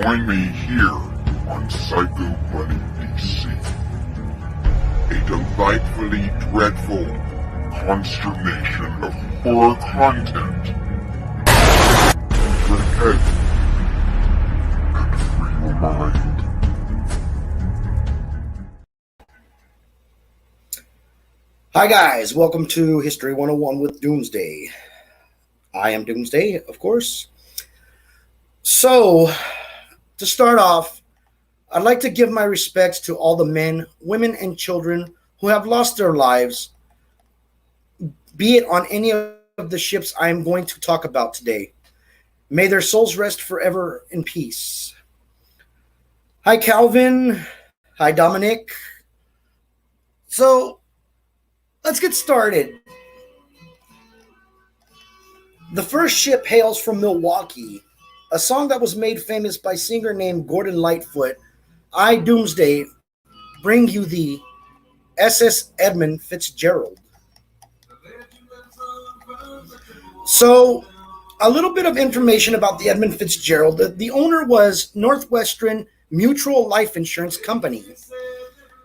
Join me here on Psycho Money DC. A delightfully dreadful consternation of horror content. Use your head and free your mind. Hi guys, welcome to History 101 with Doomsday. I am Doomsday, of course. So, to start off, I'd like to give my respects to all the men, women, and children who have lost their lives, be it on any of the ships I am going to talk about today. May their souls rest forever in peace. Hi Calvin. Hi Dominic. So, let's get started. The first ship hails from Milwaukee, a song that was made famous by a singer named Gordon Lightfoot. I, Doomsday, bring you the SS Edmund Fitzgerald. So, a little bit of information about the Edmund Fitzgerald. The owner was Northwestern Mutual Life Insurance Company.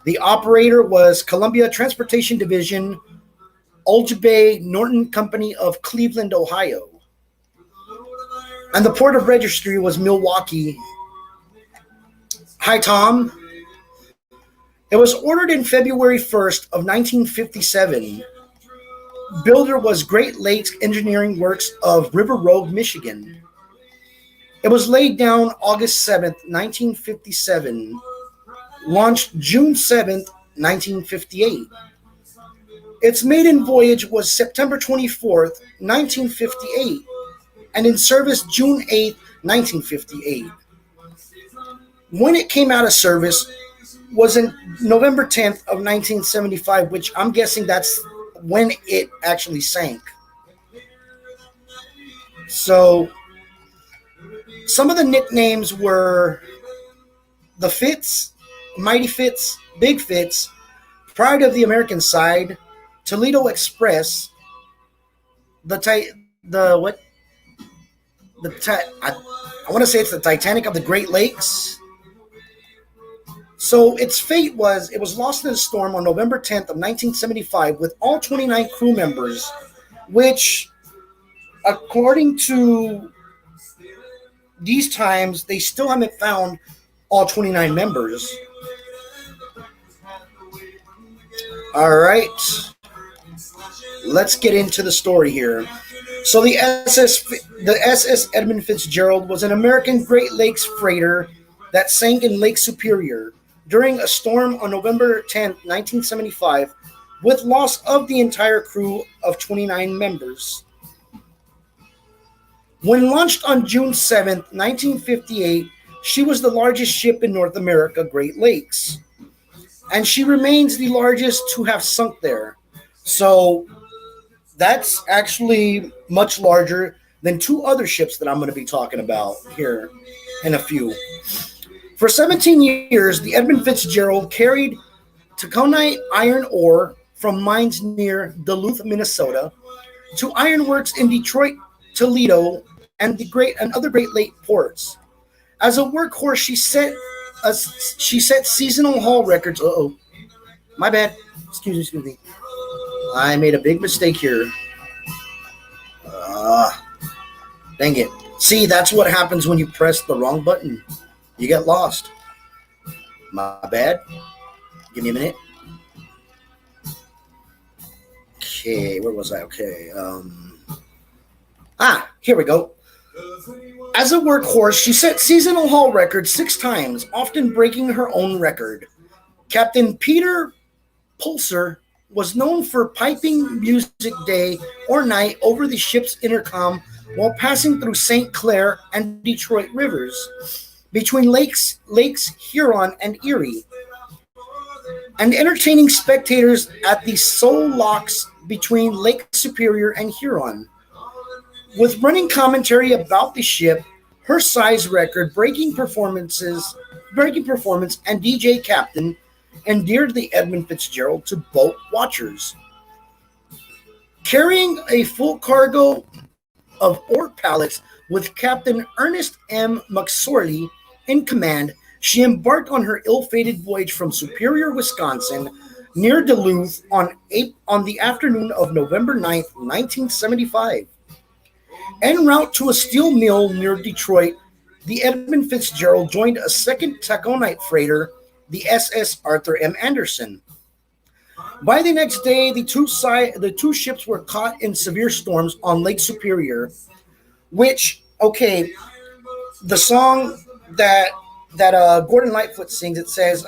The operator was Columbia Transportation Division, Old Bay Norton Company of Cleveland, Ohio. And the port of registry was Milwaukee. Hi, Tom. It was ordered in February 1st of 1957. Builder was Great Lakes Engineering Works of River Road, Michigan. It was laid down August 7th, 1957. Launched June 7th, 1958. Its maiden voyage was September 24th, 1958, and in service June 8th, 1958. When it came out of service was in November 10th of 1975, which I'm guessing that's when it actually sank. So, some of the nicknames were the Fitz, Mighty Fitz, Big Fitz, Pride of the American Side, Toledo Express, I want to say it's the Titanic of the Great Lakes. So its fate was, it was lost in a storm on November 10th of 1975 with all 29 crew members, which, according to these times, they still haven't found all 29 members. All right. Let's get into the story here. So the SS Edmund Fitzgerald was an American Great Lakes freighter that sank in Lake Superior during a storm on November 10, 1975, with loss of the entire crew of 29 members. When launched on June 7, 1958, she was the largest ship in North America, Great Lakes, and she remains the largest to have sunk there. So that's actually much larger than two other ships that I'm going to be talking about here in a few. For 17 years, the Edmund Fitzgerald carried taconite iron ore from mines near Duluth, Minnesota, to ironworks in Detroit, Toledo, and other Great Lake ports. As a workhorse, she set seasonal haul records. My bad. Excuse me. I made a big mistake here. Dang it. See, that's what happens when you press the wrong button. You get lost. My bad. Give me a minute. Okay, where was I? Okay. Here we go. As a workhorse, she set seasonal haul records 6 times, often breaking her own record. Captain Peter Pulser was known for piping music day or night over the ship's intercom while passing through St. Clair and Detroit rivers, between lakes Huron and Erie, and entertaining spectators at the Soul Locks between Lake Superior and Huron. With running commentary about the ship, her size record, breaking performance, and DJ Captain endeared the Edmund Fitzgerald to boat watchers. Carrying a full cargo of ore pallets with Captain Ernest M. McSorley in command, she embarked on her ill-fated voyage from Superior, Wisconsin, near Duluth on the afternoon of November 9th, 1975. En route to a steel mill near Detroit, the Edmund Fitzgerald joined a second taconite freighter, the SS Arthur M. Anderson. By the next day, the two ships were caught in severe storms on Lake Superior, which, okay, the song that Gordon Lightfoot sings, it says,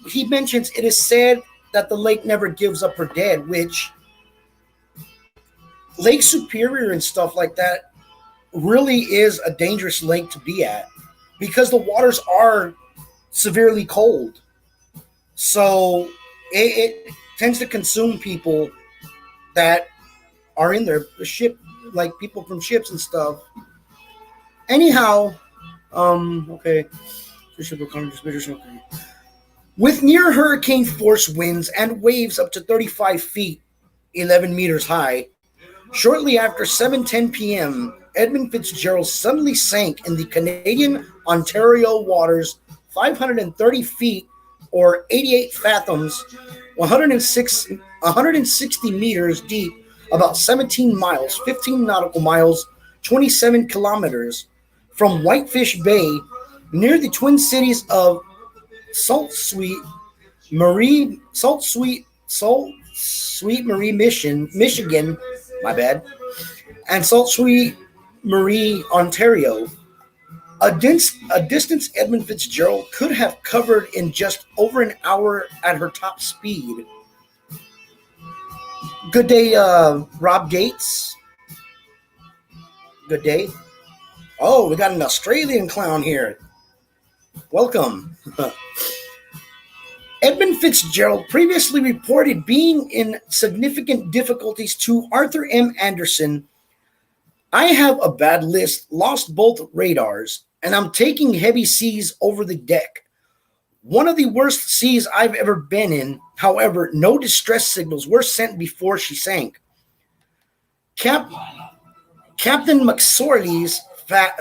he mentions it is said that the lake never gives up her dead, which Lake Superior and stuff like that really is a dangerous lake to be at because the waters are severely cold. So it tends to consume people that are in there, the ship, like people from ships and stuff. Anyhow, okay. With near hurricane force winds and waves up to 35 feet, 11 meters high, shortly after 7:10 p.m., Edmund Fitzgerald suddenly sank in the Canadian Ontario waters 530 feet or 88 fathoms, 160 meters deep, about 17 miles, 15 nautical miles, 27 kilometers from Whitefish Bay near the twin cities of Salt Sweet Marie, Michigan, my bad, and Salt Sweet Marie, Ontario. A distance Edmund Fitzgerald could have covered in just over an hour at her top speed. Good day, Rob Gates. Good day. Oh, we got an Australian clown here. Welcome. Edmund Fitzgerald previously reported being in significant difficulties to Arthur M. Anderson. I have a bad list, lost both radars, and I'm taking heavy seas over the deck. One of the worst seas I've ever been in. However, no distress signals were sent before she sank. Captain McSorley's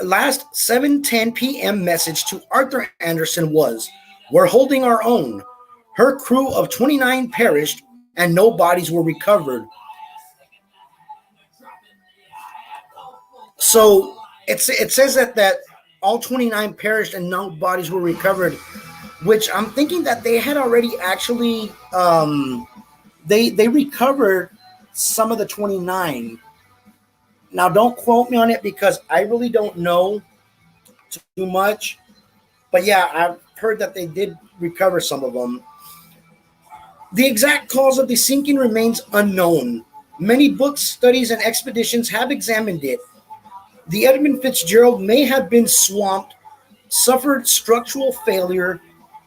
last 7:10 p.m. message to Arthur Anderson was, "We're holding our own." Her crew of 29 perished and no bodies were recovered. So it says that all 29 perished and no bodies were recovered, which I'm thinking that they had already actually they recovered some of the 29. Now don't quote me on it because I really don't know too much. But yeah, I've heard that they did recover some of them. The exact cause of the sinking remains unknown. Many books, studies, and expeditions have examined it. The Edmund Fitzgerald may have been swamped, suffered structural failure,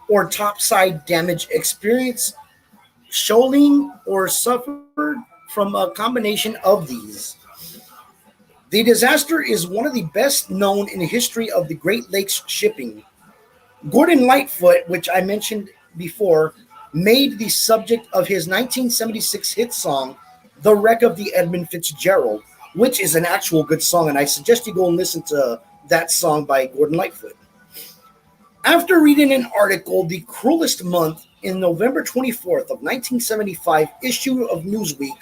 or topside damage, experienced shoaling, or suffered from a combination of these. The disaster is one of the best known in the history of the Great Lakes shipping. Gordon Lightfoot, which I mentioned before, made the subject of his 1976 hit song, The Wreck of the Edmund Fitzgerald, which is an actual good song, and I suggest you go and listen to that song by Gordon Lightfoot. After reading an article, The Cruelest Month, in November 24th of 1975 issue of Newsweek,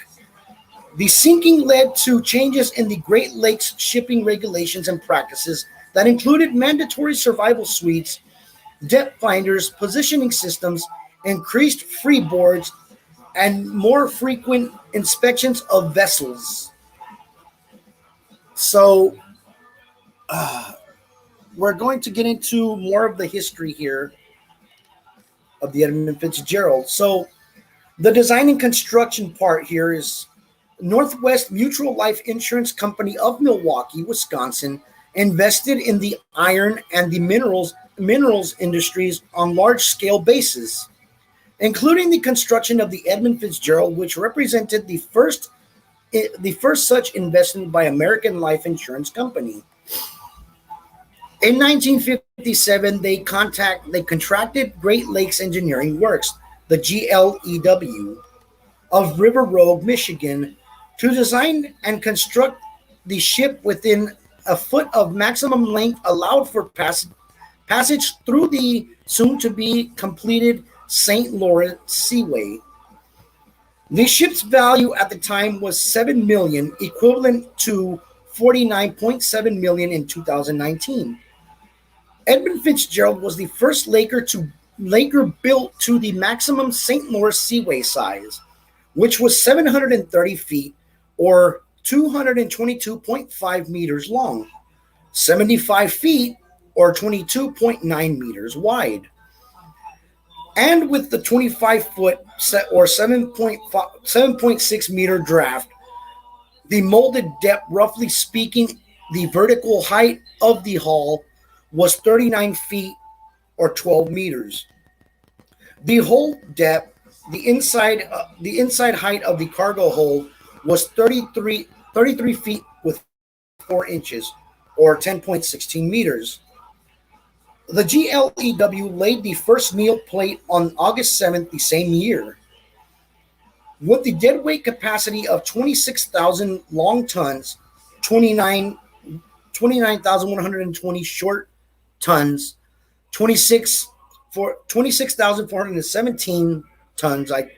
the sinking led to changes in the Great Lakes shipping regulations and practices that included mandatory survival suites, depth finders, positioning systems, increased freeboards, and more frequent inspections of vessels. So, we're going to get into more of the history here of the Edmund Fitzgerald. So, the design and construction part here is Northwest Mutual Life Insurance Company of Milwaukee, Wisconsin, invested in the iron and the minerals industries on large-scale basis, including the construction of the Edmund Fitzgerald, which represented the first such investment by American Life Insurance Company. In 1957, they contracted Great Lakes Engineering Works, the GLEW, of River Road, Michigan, to design and construct the ship within a foot of maximum length allowed for passage through the soon to be completed St. Lawrence Seaway. The ship's value at the time was 7 million, equivalent to 49.7 million in 2019. Edmund Fitzgerald was the first Laker built to the maximum St. Lawrence Seaway size, which was 730 feet or 222.5 meters long, 75 feet or 22.9 meters wide. And with the 25-foot or 7.6 meter draft, the molded depth, roughly speaking, the vertical height of the hull was 39 feet or 12 meters. The hull depth, the inside height of the cargo hold was 33 feet with 4 inches or 10.16 meters. The GLEW laid the first meal plate on August 7th the same year. With the deadweight capacity of 26,000 long tons, 29,120 short tons, 26,417 tons, and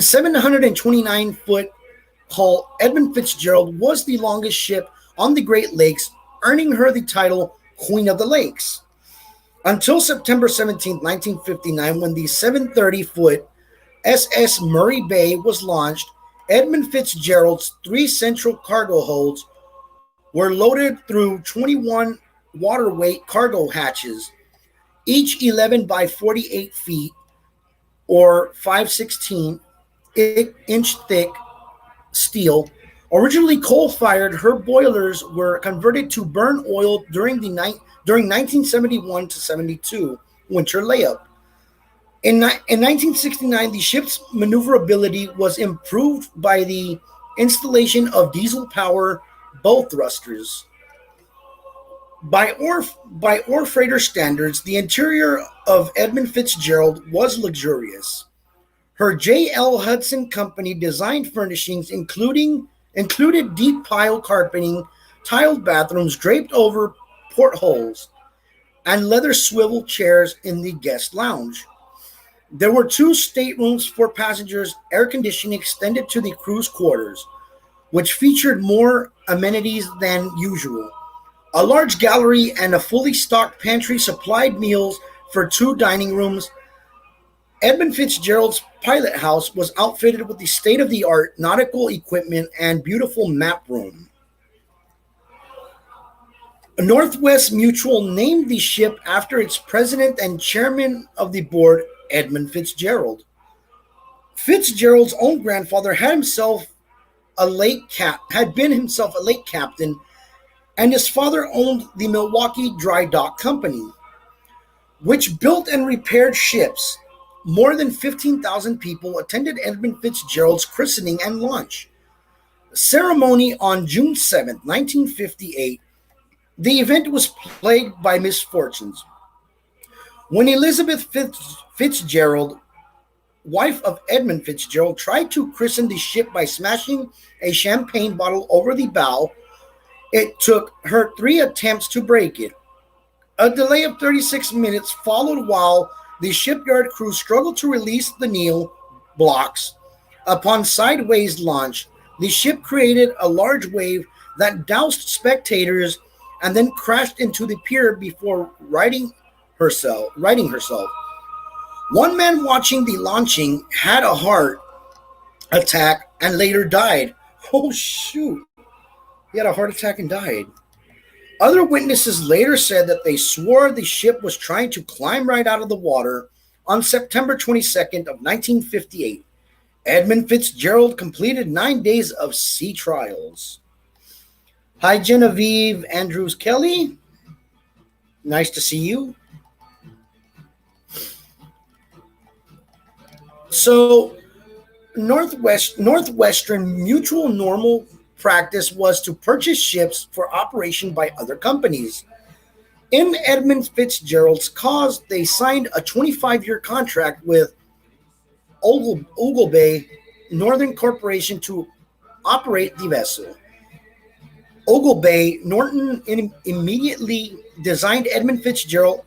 729-foot hull, Edmund Fitzgerald was the longest ship on the Great Lakes, earning her the title Queen of the Lakes. Until September 17, 1959, when the 730-foot SS Murray Bay was launched, Edmund Fitzgerald's 3 central cargo holds were loaded through 21 water-weight cargo hatches, each 11 by 48 feet or 5/16-inch thick steel. Originally coal-fired, her boilers were converted to burn oil during 1971 to 72 winter layup. In 1969, the ship's maneuverability was improved by the installation of diesel-power bow thrusters. By ore freighter standards, the interior of Edmund Fitzgerald was luxurious. Her J.L. Hudson Company designed furnishings included deep pile carpeting, tiled bathrooms draped over portholes, and leather swivel chairs in the guest lounge. There were 2 staterooms for passengers, air conditioning extended to the crew's quarters, which featured more amenities than usual. A large gallery and a fully stocked pantry supplied meals for 2 dining rooms. Edmund Fitzgerald's pilot house was outfitted with the state-of-the-art nautical equipment and beautiful map room. Northwest Mutual named the ship after its president and chairman of the board, Edmund Fitzgerald. Fitzgerald's own grandfather had been himself a lake captain, and his father owned the Milwaukee Dry Dock Company, which built and repaired ships. More than 15,000 people attended Edmund Fitzgerald's christening and launch ceremony on June 7, 1958. The event was plagued by misfortunes. When Elizabeth Fitzgerald, wife of Edmund Fitzgerald, tried to christen the ship by smashing a champagne bottle over the bow, it took her 3 attempts to break it. A delay of 36 minutes followed while the shipyard crew struggled to release the kneel blocks. Upon sideways launch, the ship created a large wave that doused spectators and then crashed into the pier before righting herself. One man watching the launching had a heart attack and later died. Oh, shoot. He had a heart attack and died. Other witnesses later said that they swore the ship was trying to climb right out of the water. On September 22nd of 1958, Edmund Fitzgerald completed 9 days of sea trials. Hi, Genevieve Andrews Kelly. Nice to see you. So, Northwestern Mutual normal practice was to purchase ships for operation by other companies. In Edmund Fitzgerald's cause, they signed a 25-year contract with Ogle Bay Northern Corporation to operate the vessel. Oglebay, Norton immediately designed Edmund Fitzgerald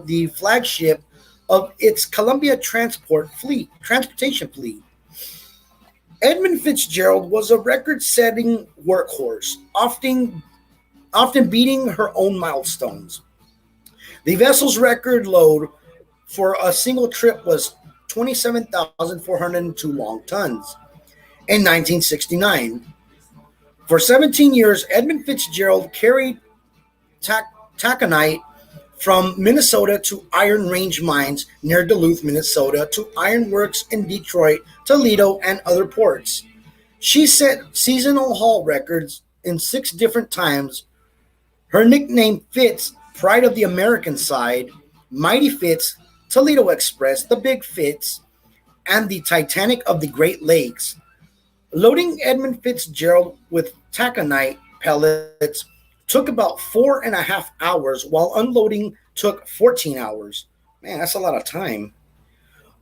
the flagship of its Columbia transportation fleet. Edmund Fitzgerald was a record-setting workhorse, often beating her own milestones. The vessel's record load for a single trip was 27,402 long tons in 1969. For 17 years, Edmund Fitzgerald carried taconite from Minnesota to Iron Range mines near Duluth, Minnesota, to ironworks in Detroit, Toledo, and other ports. She set seasonal haul records in 6 different times. Her nickname Fitz, Pride of the American Side, Mighty Fitz, Toledo Express, the Big Fitz, and the Titanic of the Great Lakes. Loading Edmund Fitzgerald with taconite pellets took about 4.5 hours, while unloading took 14 hours. Man, that's a lot of time.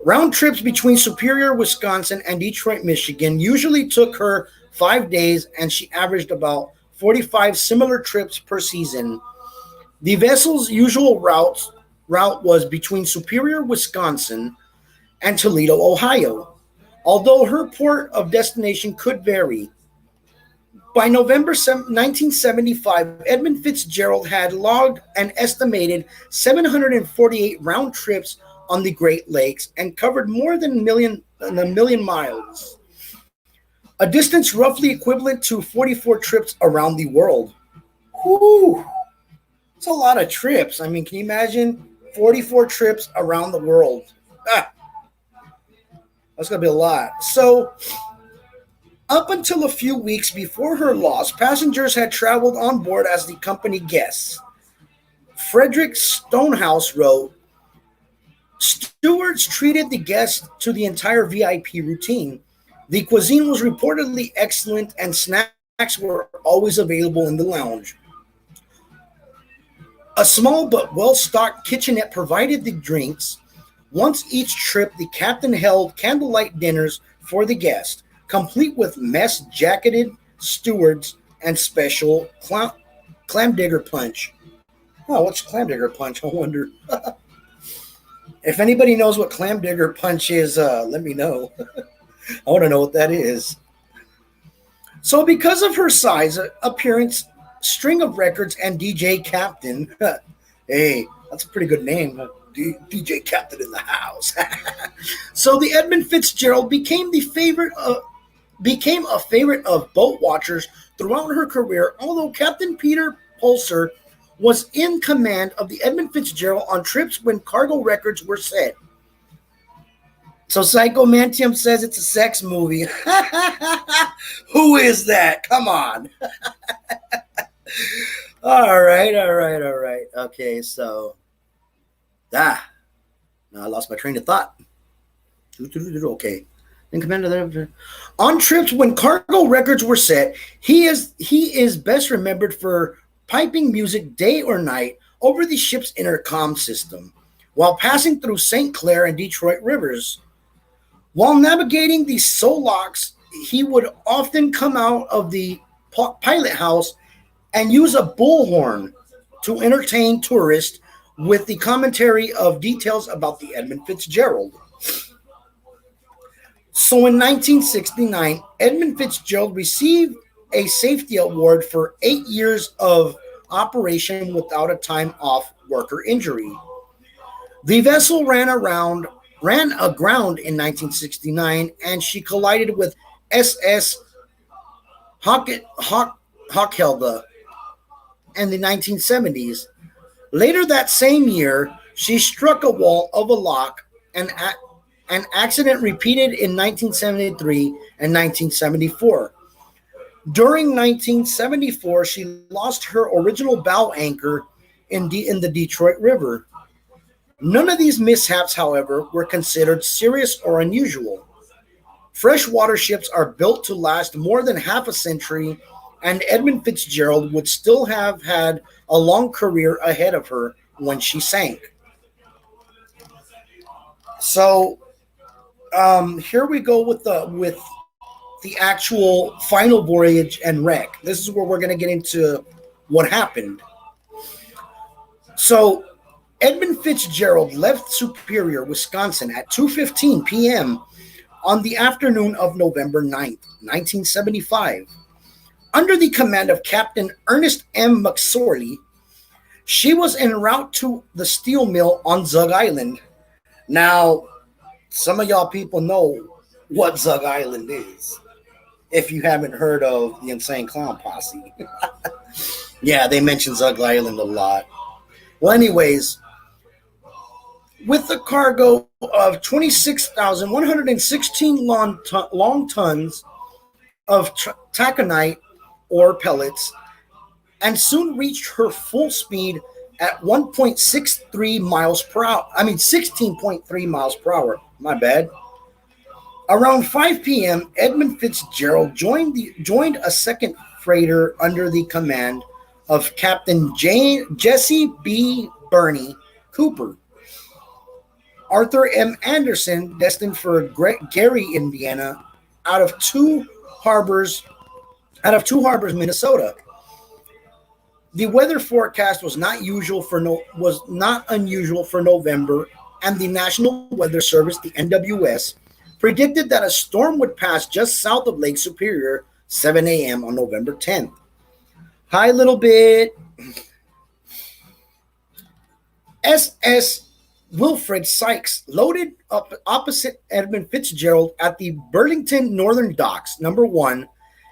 Round trips between Superior, Wisconsin and Detroit, Michigan usually took her 5 days, and she averaged about 45 similar trips per season. The vessel's usual route was between Superior, Wisconsin and Toledo, Ohio, although her port of destination could vary. By November 1975, Edmund Fitzgerald had logged an estimated 748 round trips on the Great Lakes and covered more than a million miles, a distance roughly equivalent to 44 trips around the world. Whew, it's a lot of trips. I mean, can you imagine 44 trips around the world? Ah, that's going to be a lot. So, up until a few weeks before her loss, passengers had traveled on board as the company guests. Frederick Stonehouse wrote, "Stewards treated the guests to the entire VIP routine. The cuisine was reportedly excellent, and snacks were always available in the lounge. A small but well-stocked kitchenette provided the drinks. Once each trip, the captain held candlelight dinners for the guests, complete with mess-jacketed stewards and special clam digger punch." Oh, what's clam digger punch? I wonder. If anybody knows what clam digger punch is, let me know. I want to know what that is. So because of her size, appearance, string of records, and DJ Captain, hey, that's a pretty good name. DJ Captain in the house. So the Edmund Fitzgerald became a favorite of boat watchers throughout her career, although Captain Peter Pulser was in command of the Edmund Fitzgerald on trips when cargo records were set. So Psycho Mantium says it's a sex movie. Who is that? Come on. All right. Okay, so now I lost my train of thought. Okay. On trips when cargo records were set, he is best remembered for piping music day or night over the ship's intercom system while passing through St. Clair and Detroit rivers. While navigating the Solocks, he would often come out of the pilot house and use a bullhorn to entertain tourists with the commentary of details about the Edmund Fitzgerald. So in 1969, Edmund Fitzgerald received a safety award for 8 years of operation without a time off worker injury. The vessel ran aground in 1969, and she collided with SS Hochelda in the 1970s. Later that same year, she struck a wall of a lock, an accident repeated in 1973 and 1974. During 1974, she lost her original bow anchor in the Detroit River. None of these mishaps, however, were considered serious or unusual. Freshwater ships are built to last more than half a century, and Edmund Fitzgerald would still have had a long career ahead of her when she sank. So here we go with the the actual final voyage and wreck. This is where we're going to get into what happened. So, Edmund Fitzgerald left Superior, Wisconsin at 2:15 p.m. on the afternoon of November 9th, 1975. Under the command of Captain Ernest M. McSorley, she was en route to the steel mill on Zug Island. Now, some of y'all people know what Zug Island is, if you haven't heard of the Insane Clown Posse. Yeah, they mention Zug Island a lot. Well, anyways, with a cargo of 26,116 long tons of taconite or pellets, and soon reached her full speed at 1.63 miles per hour. 16.3 miles per hour. My bad. Around 5 p.m., Edmund Fitzgerald joined a second freighter under the command of Captain Jesse B. Bernie Cooper. Arthur M. Anderson, destined for Gary, Indiana, out of Two Harbors, Minnesota. The weather forecast was not unusual for November, and the National Weather Service, the NWS, predicted that a storm would pass just south of Lake Superior 7 a.m. on November 10th. Hi, little bit. SS Wilfred Sykes loaded up opposite Edmund Fitzgerald at the Burlington Northern Docks, number 1,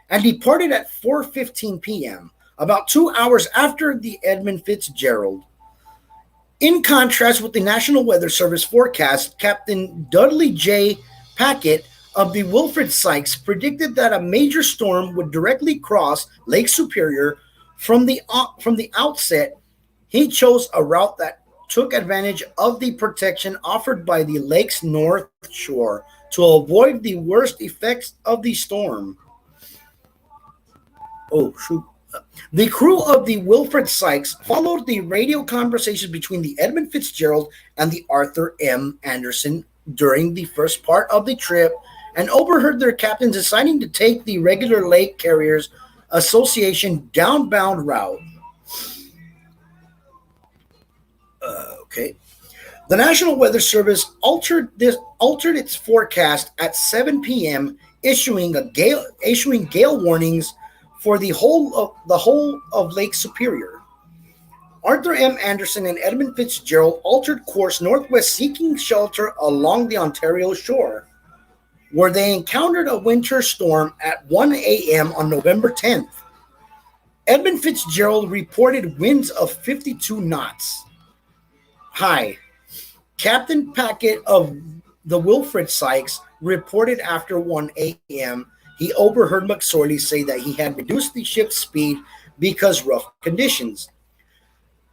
and departed at 4:15 p.m., about 2 hours after the Edmund Fitzgerald. In contrast with the National Weather Service forecast, Captain Dudley J. Packett of the Wilfred Sykes predicted that a major storm would directly cross Lake Superior. From the outset, he chose a route that took advantage of the protection offered by the lake's north shore to avoid the worst effects of the storm. Oh, shoot. The crew of the Wilfred Sykes followed the radio conversations between the Edmund Fitzgerald and the Arthur M. Anderson during the first part of the trip, and overheard their captain deciding to take the regular Lake Carriers Association downbound route. Okay. The National Weather Service altered its forecast at 7 p.m., issuing gale warnings for the whole of Lake Superior. Arthur M. Anderson and Edmund Fitzgerald altered course northwest, seeking shelter along the Ontario shore, where they encountered a winter storm at 1 a.m. on November 10th. Edmund Fitzgerald reported winds of 52 knots. High. Captain Packett of the Wilfred Sykes reported after 1 a.m. he overheard McSorley say that he had reduced the ship's speed because rough conditions.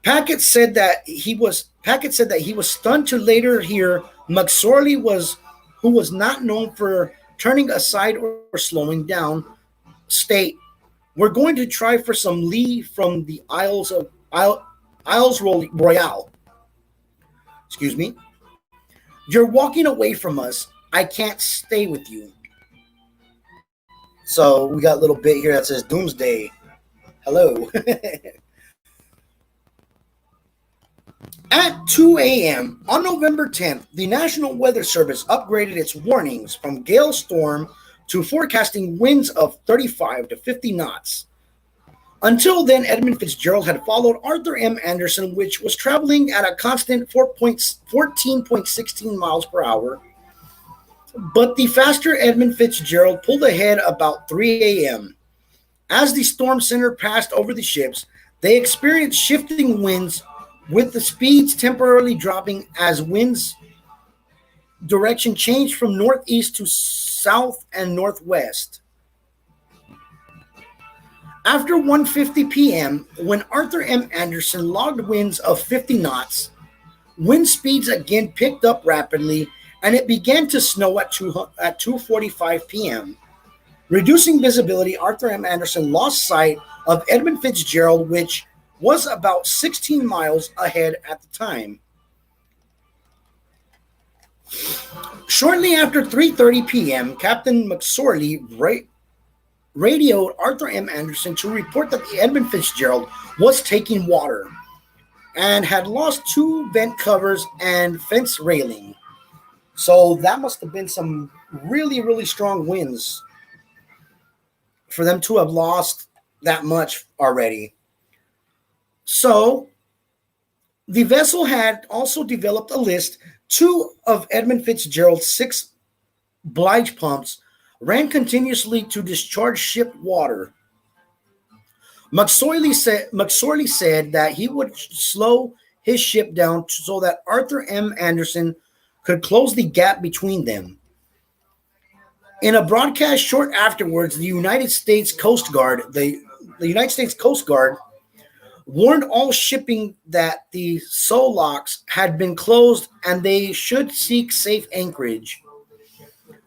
Packett said that he was stunned to later hear McSorley, who was not known for turning aside or slowing down, state, "We're going to try for some lee from the Isles Royale. Excuse me. You're walking away from us. I can't stay with you." So we got a little bit here that says Doomsday. Hello. At 2 a.m. on November 10th, the National Weather Service upgraded its warnings from gale storm to forecasting winds of 35 to 50 knots. Until then, Edmund Fitzgerald had followed Arthur M. Anderson, which was traveling at a constant 14.16 miles per hour. But the faster Edmund Fitzgerald pulled ahead about 3 a.m. As the storm center passed over the ships, they experienced shifting winds, with the speeds temporarily dropping as winds direction changed from northeast to south and northwest. After 1:50 p.m., when Arthur M. Anderson logged winds of 50 knots, wind speeds again picked up rapidly, and it began to snow at 2:45 p.m. Reducing visibility, Arthur M. Anderson lost sight of Edmund Fitzgerald, which was about 16 miles ahead at the time. Shortly after 3:30 p.m., Captain McSorley radioed Arthur M. Anderson to report that the Edmund Fitzgerald was taking water and had lost two vent covers and fence railing. So that must have been some really, really strong winds for them to have lost that much already. So the vessel had also developed a list. Two of Edmund Fitzgerald's six Blige pumps ran continuously to discharge ship water. McSorley said that he would slow his ship down so that Arthur M. Anderson could close the gap between them. In a broadcast short afterwards, the United States Coast Guard warned all shipping that the Solocks had been closed and they should seek safe anchorage.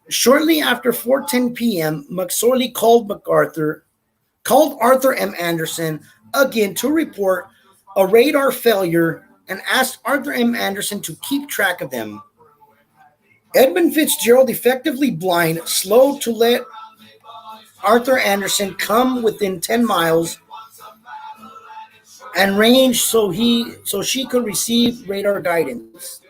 Shortly after 4:10 p.m., McSorley called Arthur M. Anderson again to report a radar failure and asked Arthur M. Anderson to keep track of them. Edmund Fitzgerald, effectively blind, slowed to let Arthur Anderson come within 10 miles and range so she could receive radar guidance.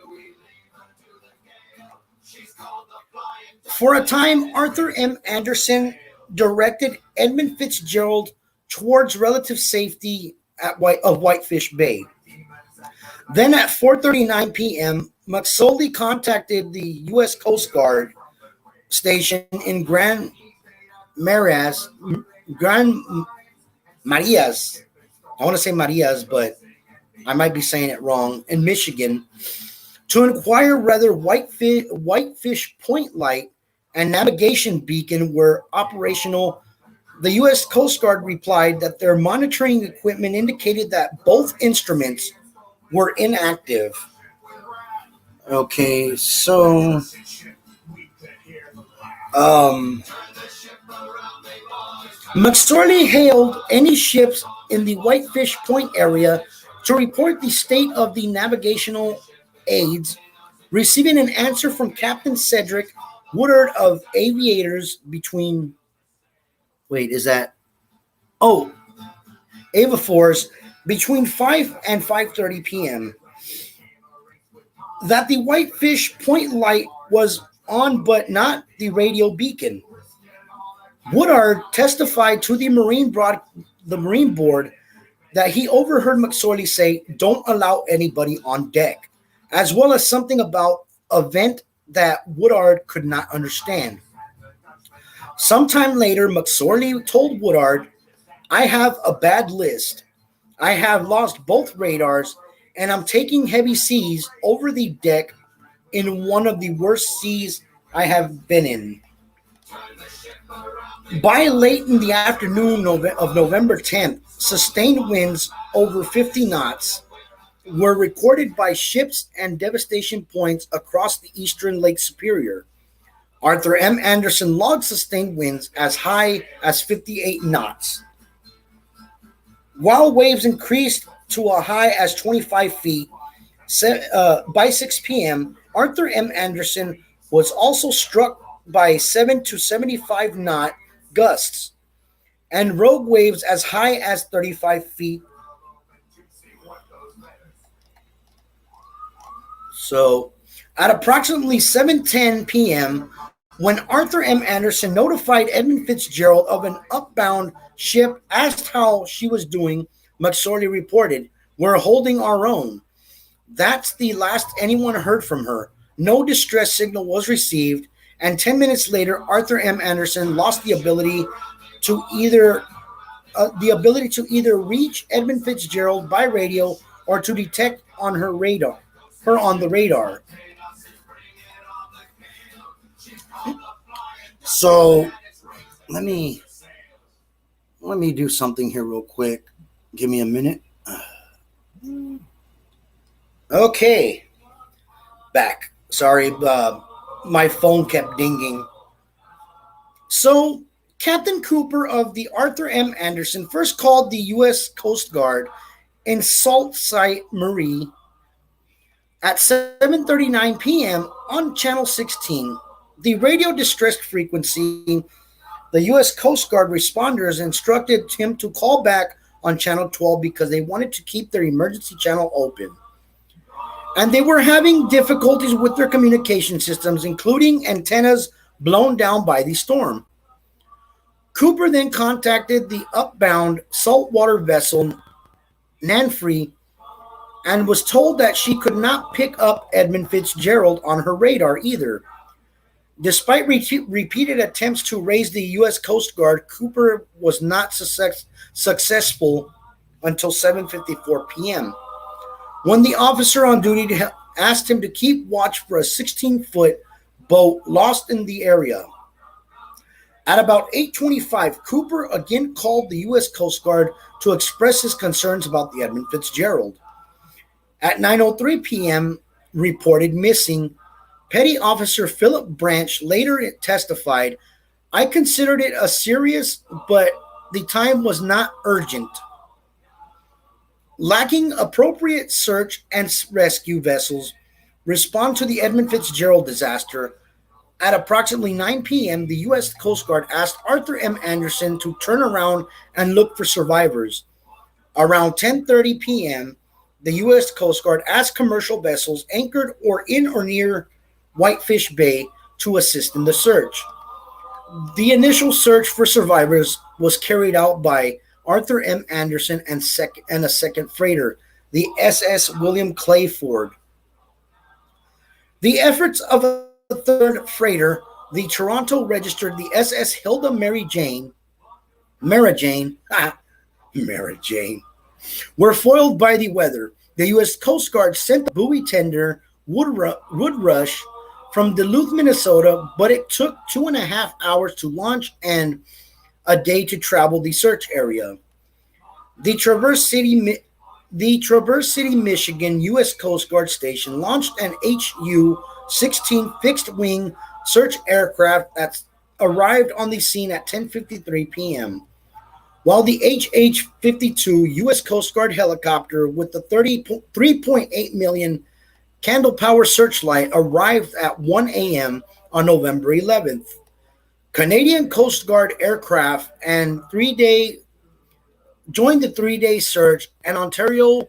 For a time, Arthur M. Anderson directed Edmund Fitzgerald towards relative safety of Whitefish Bay. Then at 4:39 p.m., McSorley contacted the U.S. Coast Guard station in Grand Marias. I want to say Marias, but I might be saying it wrong, in Michigan, to inquire whether Whitefish Point light and navigation beacon were operational. The U.S. Coast Guard replied that their monitoring equipment indicated that both instruments were inactive. Okay, so McSorley hailed any ships in the Whitefish Point area to report the state of the navigational aids, receiving an answer from Captain Cedric Woodard of Aviators between, Avifors between 5 and 5:30 p.m. that the Whitefish Point light was on but not the radio beacon. Woodard testified to the Marine Board that he overheard McSorley say, "Don't allow anybody on deck," as well as something about a vent that Woodard could not understand. Sometime later, McSorley told Woodard, "I have a bad list. I have lost both radars, and I'm taking heavy seas over the deck in one of the worst seas I have been in." By late in the afternoon of November 10th, sustained winds over 50 knots were recorded by ships and devastation points across the eastern Lake Superior. Arthur M. Anderson logged sustained winds as high as 58 knots, while waves increased to a high as 25 feet. By 6 p.m., Arthur M. Anderson was also struck by 7 to 75 knot gusts and rogue waves as high as 35 feet. So, at approximately 7:10 p.m., when Arthur M. Anderson notified Edmund Fitzgerald of an upbound ship, asked how she was doing, McSorley reported, "We're holding our own." That's the last anyone heard from her. No distress signal was received, and 10 minutes later, Arthur M. Anderson lost the ability to either reach Edmund Fitzgerald by radio or to detect on her on the radar. So let me do something here real quick. Give me a minute. Okay, back. Sorry, my phone kept dinging. So Captain Cooper of the Arthur M. Anderson first called the U.S. Coast Guard in Sault Ste. Marie At 7:39 p.m. on Channel 16, the radio distress frequency, the U.S. Coast Guard responders instructed him to call back on Channel 12 because they wanted to keep their emergency channel open. And they were having difficulties with their communication systems, including antennas blown down by the storm. Cooper then contacted the upbound saltwater vessel Nanfree and was told that she could not pick up Edmund Fitzgerald on her radar either. Despite repeated attempts to raise the U.S. Coast Guard, Cooper was not successful until 7:54 p.m. when the officer on duty asked him to keep watch for a 16-foot boat lost in the area. At about 8:25, Cooper again called the U.S. Coast Guard to express his concerns about the Edmund Fitzgerald. At 9:03 p.m., reported missing. Petty Officer Philip Branch later testified, "I considered it a serious, but the time was not urgent." Lacking appropriate search and rescue vessels respond to the Edmund Fitzgerald disaster, at approximately 9 p.m., the U.S. Coast Guard asked Arthur M. Anderson to turn around and look for survivors. Around 10:30 p.m., the U.S. Coast Guard asked commercial vessels anchored in or near Whitefish Bay to assist in the search. The initial search for survivors was carried out by Arthur M. Anderson and a second freighter, the SS William Clay Ford. The efforts of a third freighter, the Toronto registered the SS Hilda Mary Jane, Mara Jane, were foiled by the weather. The U.S. Coast Guard sent the buoy tender Woodrush from Duluth, Minnesota, but it took 2.5 hours to launch and a day to travel the search area. The Traverse City, Michigan U.S. Coast Guard Station launched an HU-16 fixed-wing search aircraft that arrived on the scene at 10:53 p.m., while the HH-52 U.S. Coast Guard helicopter with the 3.8 million candle power searchlight arrived at 1 a.m. on November 11th. Canadian Coast Guard aircraft and joined the three-day search, and Ontario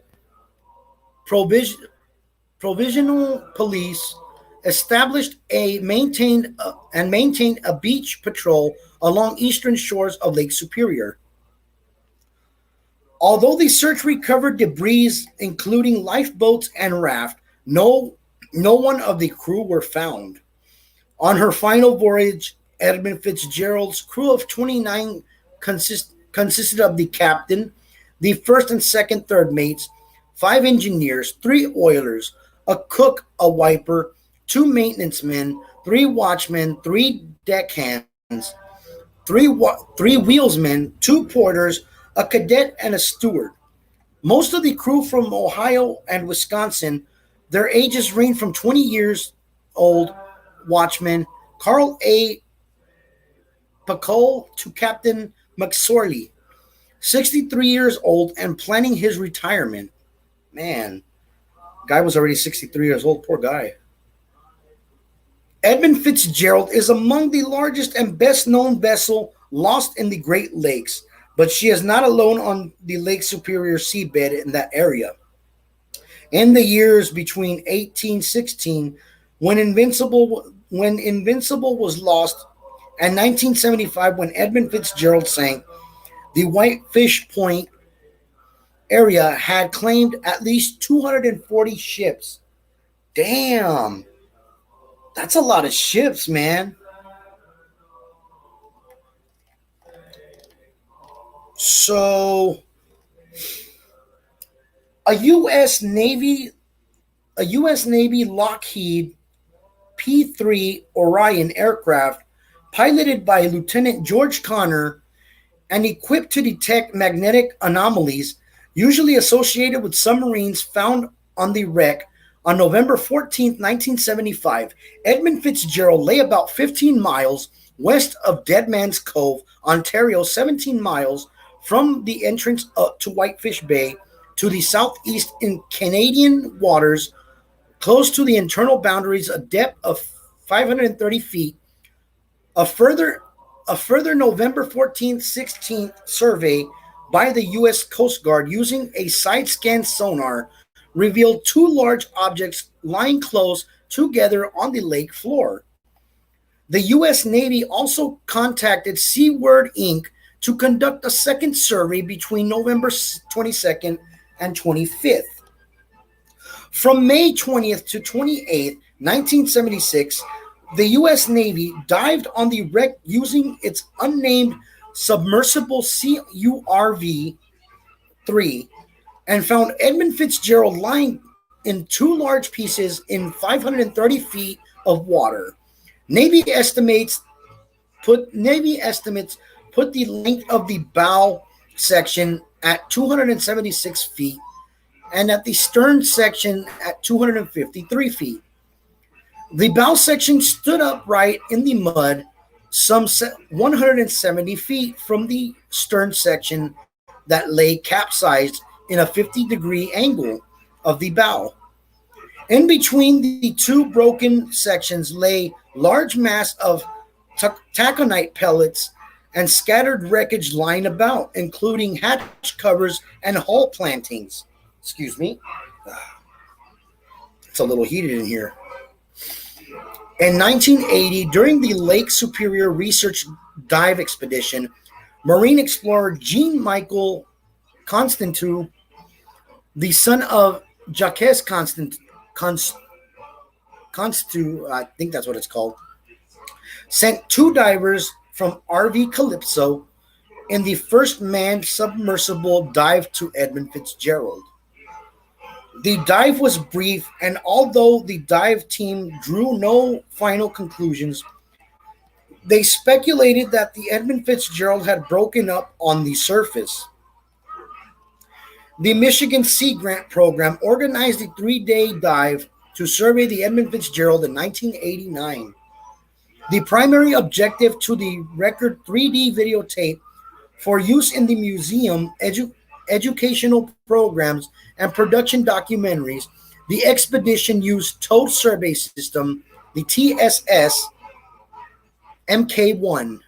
Provisional Police established maintained a beach patrol along eastern shores of Lake Superior. Although the search recovered debris, including lifeboats and raft, no one of the crew were found. On her final voyage, Edmund Fitzgerald's crew of 29 consisted of the captain, the first and second third mates, 5 engineers, 3 oilers, a cook, a wiper, 2 maintenance men, 3 watchmen, 3 deckhands, 3 wheelsmen, 2 porters, a cadet, and a steward. Most of the crew from Ohio and Wisconsin. Their ages range from 20 years old watchman Carl A. Pacole to Captain McSorley, 63 years old and planning his retirement. Man, guy was already 63 years old. Poor guy. Edmund Fitzgerald is among the largest and best-known vessel lost in the Great Lakes, but she is not alone on the Lake Superior seabed in that area. In the years between 1816, when Invincible was lost, and 1975, when Edmund Fitzgerald sank, the Whitefish Point area had claimed at least 240 ships. Damn. That's a lot of ships, man. So, a U.S. Navy Lockheed P-3 Orion aircraft, piloted by Lieutenant George Connor and equipped to detect magnetic anomalies usually associated with submarines, found on the wreck on November 14, 1975. Edmund Fitzgerald lay about 15 miles west of Dead Man's Cove, Ontario, 17 miles from the entrance up to Whitefish Bay, to the southeast in Canadian waters, close to the internal boundaries, a depth of 530 feet. A further a further November 14th, 16th survey by the U.S. Coast Guard using a side scan sonar revealed two large objects lying close together on the lake floor. The U.S. Navy also contacted Seaward Inc. to conduct a second survey between November 22nd and 25th. From May 20th to 28th, 1976, the U.S. Navy dived on the wreck using its unnamed submersible CURV 3 and found Edmund Fitzgerald lying in two large pieces in 530 feet of water. Navy estimates put the length of the bow section at 276 feet and at the stern section at 253 feet. The bow section stood upright in the mud some 170 feet from the stern section that lay capsized in a 50-degree angle of the bow. In between the two broken sections lay large mass of taconite pellets and scattered wreckage lying about, including hatch covers and hull plantings. Excuse me. It's a little heated in here. In 1980, during the Lake Superior Research Dive Expedition, Marine explorer Jean-Michel Constantin, the son of Jacques Constantin, I think that's what it's called, sent two divers from RV Calypso in the first manned submersible dive to Edmund Fitzgerald. The dive was brief, and although the dive team drew no final conclusions, they speculated that the Edmund Fitzgerald had broken up on the surface. The Michigan Sea Grant Program organized a 3-day dive to survey the Edmund Fitzgerald in 1989. The primary objective to the record 3D videotape for use in the museum, educational programs, and production documentaries, the expedition used towed survey system, the TSS Mk1,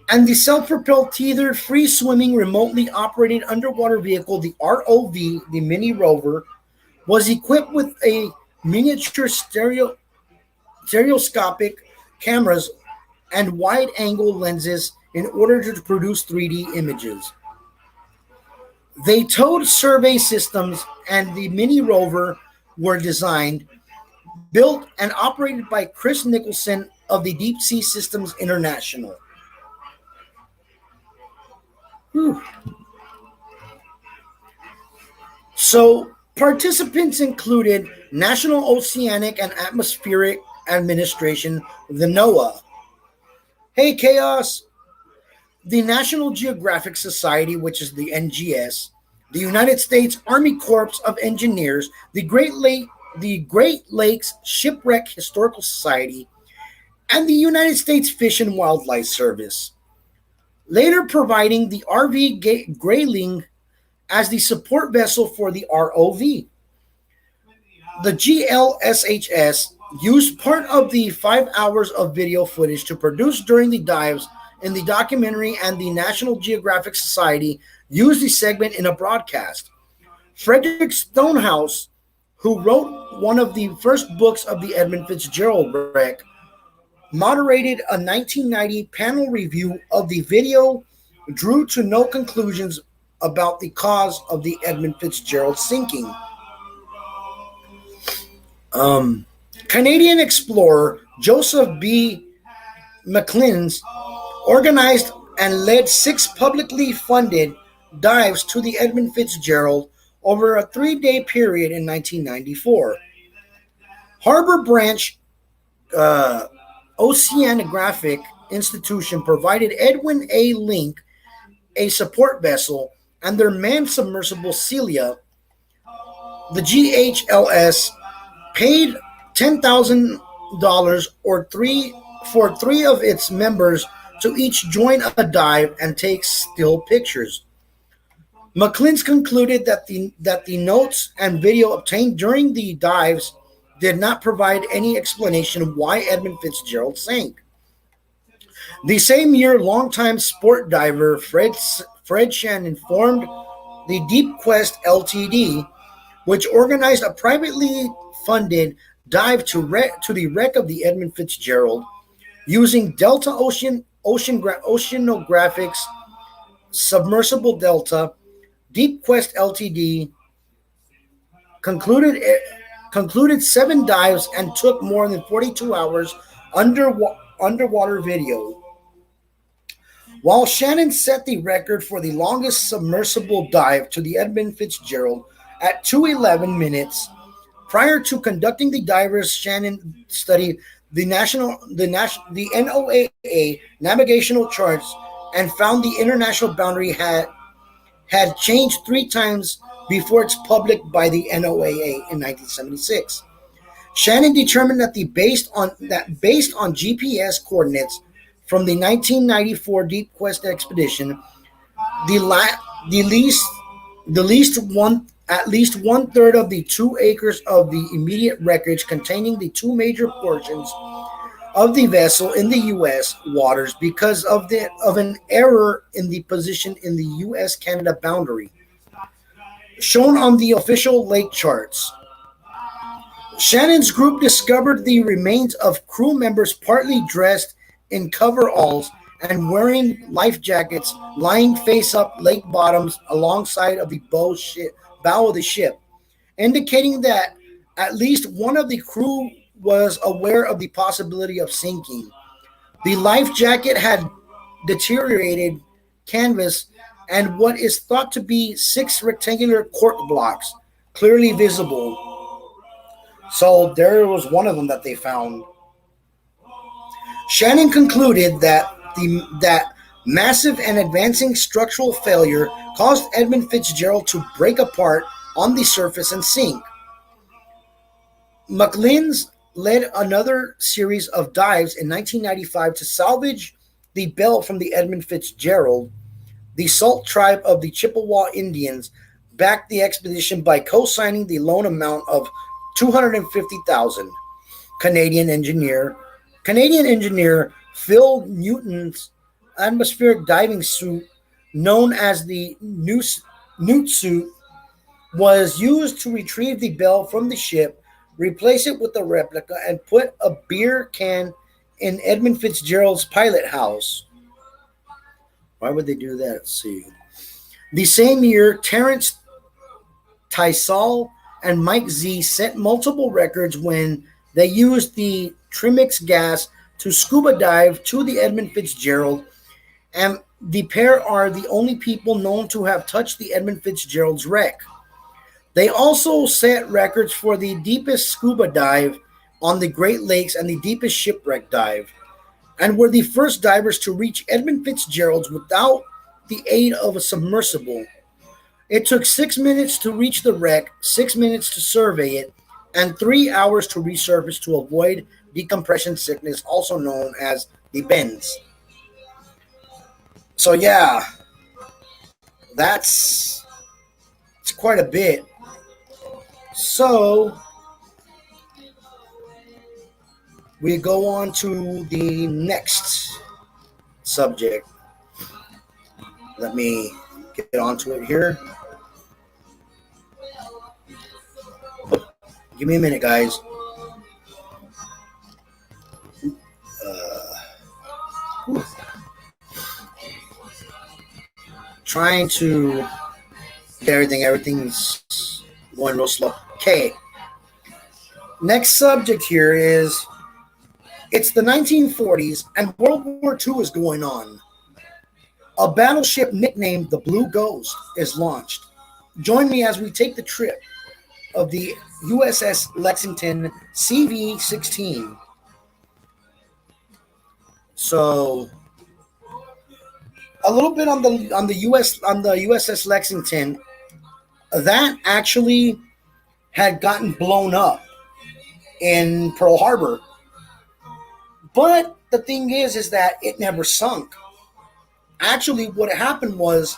and the self-propelled tethered free-swimming remotely operated underwater vehicle, the ROV, the mini rover, was equipped with a miniature stereoscopic cameras and wide-angle lenses in order to produce 3D images. They towed survey systems and the mini rover were designed, built, and operated by Chris Nicholson of the Deep Sea Systems International. Whew. So, participants included National Oceanic and Atmospheric Administration, the NOAA. Hey, Chaos! The National Geographic Society, which is the NGS, the United States Army Corps of Engineers, the Great Lakes Shipwreck Historical Society, and the United States Fish and Wildlife Service, later providing the RV Grayling as the support vessel for the ROV. The GLSHS used part of the 5 hours of video footage to produce during the dives in the documentary, and the National Geographic Society used the segment in a broadcast. Frederick Stonehouse, who wrote one of the first books of the Edmund Fitzgerald wreck, moderated a 1990 panel review of the video, drew to no conclusions about the cause of the Edmund Fitzgerald sinking. Canadian explorer Joseph B. McClelland organized and led 6 publicly funded dives to the Edmund Fitzgerald over a 3-day period in 1994. Harbor Branch Oceanographic Institution provided Edwin A. Link a support vessel and their manned submersible Celia. The GHLS paid $10,000 for 3 of its members to each join a dive and take still pictures. McClinch concluded that the notes and video obtained during the dives did not provide any explanation of why Edmund Fitzgerald sank. The same year, longtime sport diver Fred Shannon formed the Deep Quest Ltd., which organized a privately funded dive to the wreck of the Edmund Fitzgerald using Delta Oceanographics Submersible Delta. Deep Quest Ltd. concluded concluded 7 dives and took more than 42 hours underwater video. While Shannon set the record for the longest submersible dive to the Edmund Fitzgerald at 2:11 minutes, prior to conducting the divers, Shannon studied the NOAA navigational charts and found the international boundary had changed 3 times before its public by the NOAA in 1976. Shannon determined that based on GPS coordinates from the 1994 Deep Quest expedition, the la- the least one at least 1/3 of the 2 acres of the immediate wreckage containing the 2 major portions of the vessel in the U.S. waters because of an error in the position in the U.S.-Canada boundary, shown on the official lake charts. Shannon's group discovered the remains of crew members partly dressed in coveralls and wearing life jackets lying face up lake bottoms alongside of the bow of the ship, indicating that at least one of the crew was aware of the possibility of sinking. The life jacket had deteriorated canvas and what is thought to be 6 rectangular cork blocks, clearly visible. So there was one of them that they found. Shannon concluded that massive and advancing structural failure caused Edmund Fitzgerald to break apart on the surface and sink. McLean's led another series of dives in 1995 to salvage the bell from the Edmund Fitzgerald. The Salt Tribe of the Chippewa Indians backed the expedition by co-signing the loan amount of 250,000. Canadian engineer Phil Newton's atmospheric diving suit, known as the Newt suit, was used to retrieve the bell from the ship, replace it with a replica, and put a beer can in Edmund Fitzgerald's pilot house. Why would they do that? Let's see. The same year, Terrence Tysall and Mike Z set multiple records when they used the Trimix gas to scuba dive to the Edmund Fitzgerald, and the pair are the only people known to have touched the Edmund Fitzgerald's wreck. They also set records for the deepest scuba dive on the Great Lakes and the deepest shipwreck dive, and were the first divers to reach Edmund Fitzgerald's without the aid of a submersible. It took 6 minutes to reach the wreck, 6 minutes to survey it, and 3 hours to resurface to avoid decompression sickness, also known as the bends. So yeah, it's quite a bit. So we go on to the next subject. Let me get onto it here. Give me a minute, guys. Trying to get everything's going real slow. Okay. Next subject here is it's the 1940s and World War II is going on. A battleship nicknamed the Blue Ghost is launched. Join me as we take the trip of the USS Lexington CV-16. So, a little bit on the USS Lexington. That actually had gotten blown up in Pearl Harbor, but the thing is that it never sunk. Actually, what happened was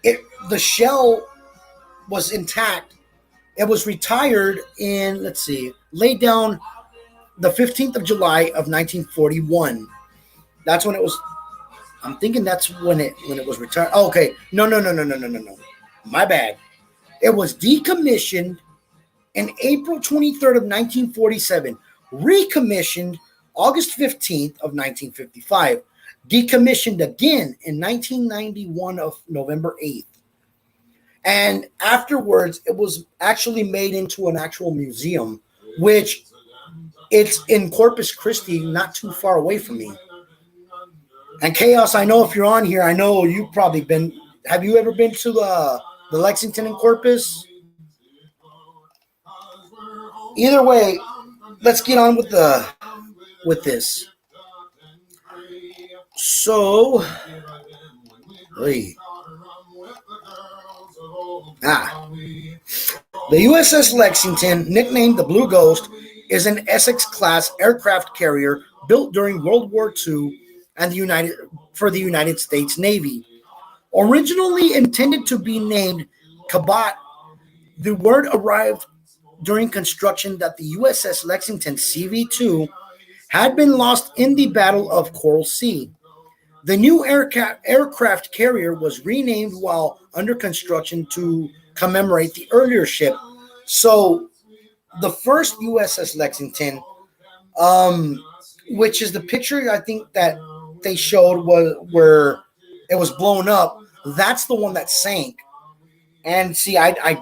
It the shell was intact. It was retired in, let's see, laid down the 15th of July of 1941. That's when it was. I'm thinking that's when it was retired. Oh, okay, no. My bad. It was decommissioned in April 23rd of 1947, recommissioned August 15th of 1955, decommissioned again in 1991 of November 8th. And afterwards, it was actually made into an actual museum, which it's in Corpus Christi, not too far away from me. And Chaos, I know if you're on here, I know you've probably been. Have you ever been to the Lexington and Corpus? Either way, let's get on with this. So, hey, ah, the USS Lexington, nicknamed the Blue Ghost, is an Essex-class aircraft carrier built during World War II and the United States Navy. Originally intended to be named Cabot, the word arrived during construction that the USS Lexington CV-2 had been lost in the Battle of Coral Sea. The new aircraft carrier was renamed while under construction to commemorate the earlier ship. So the first USS Lexington, which is the picture I think that they showed was where it was blown up. That's the one that sank. And see, I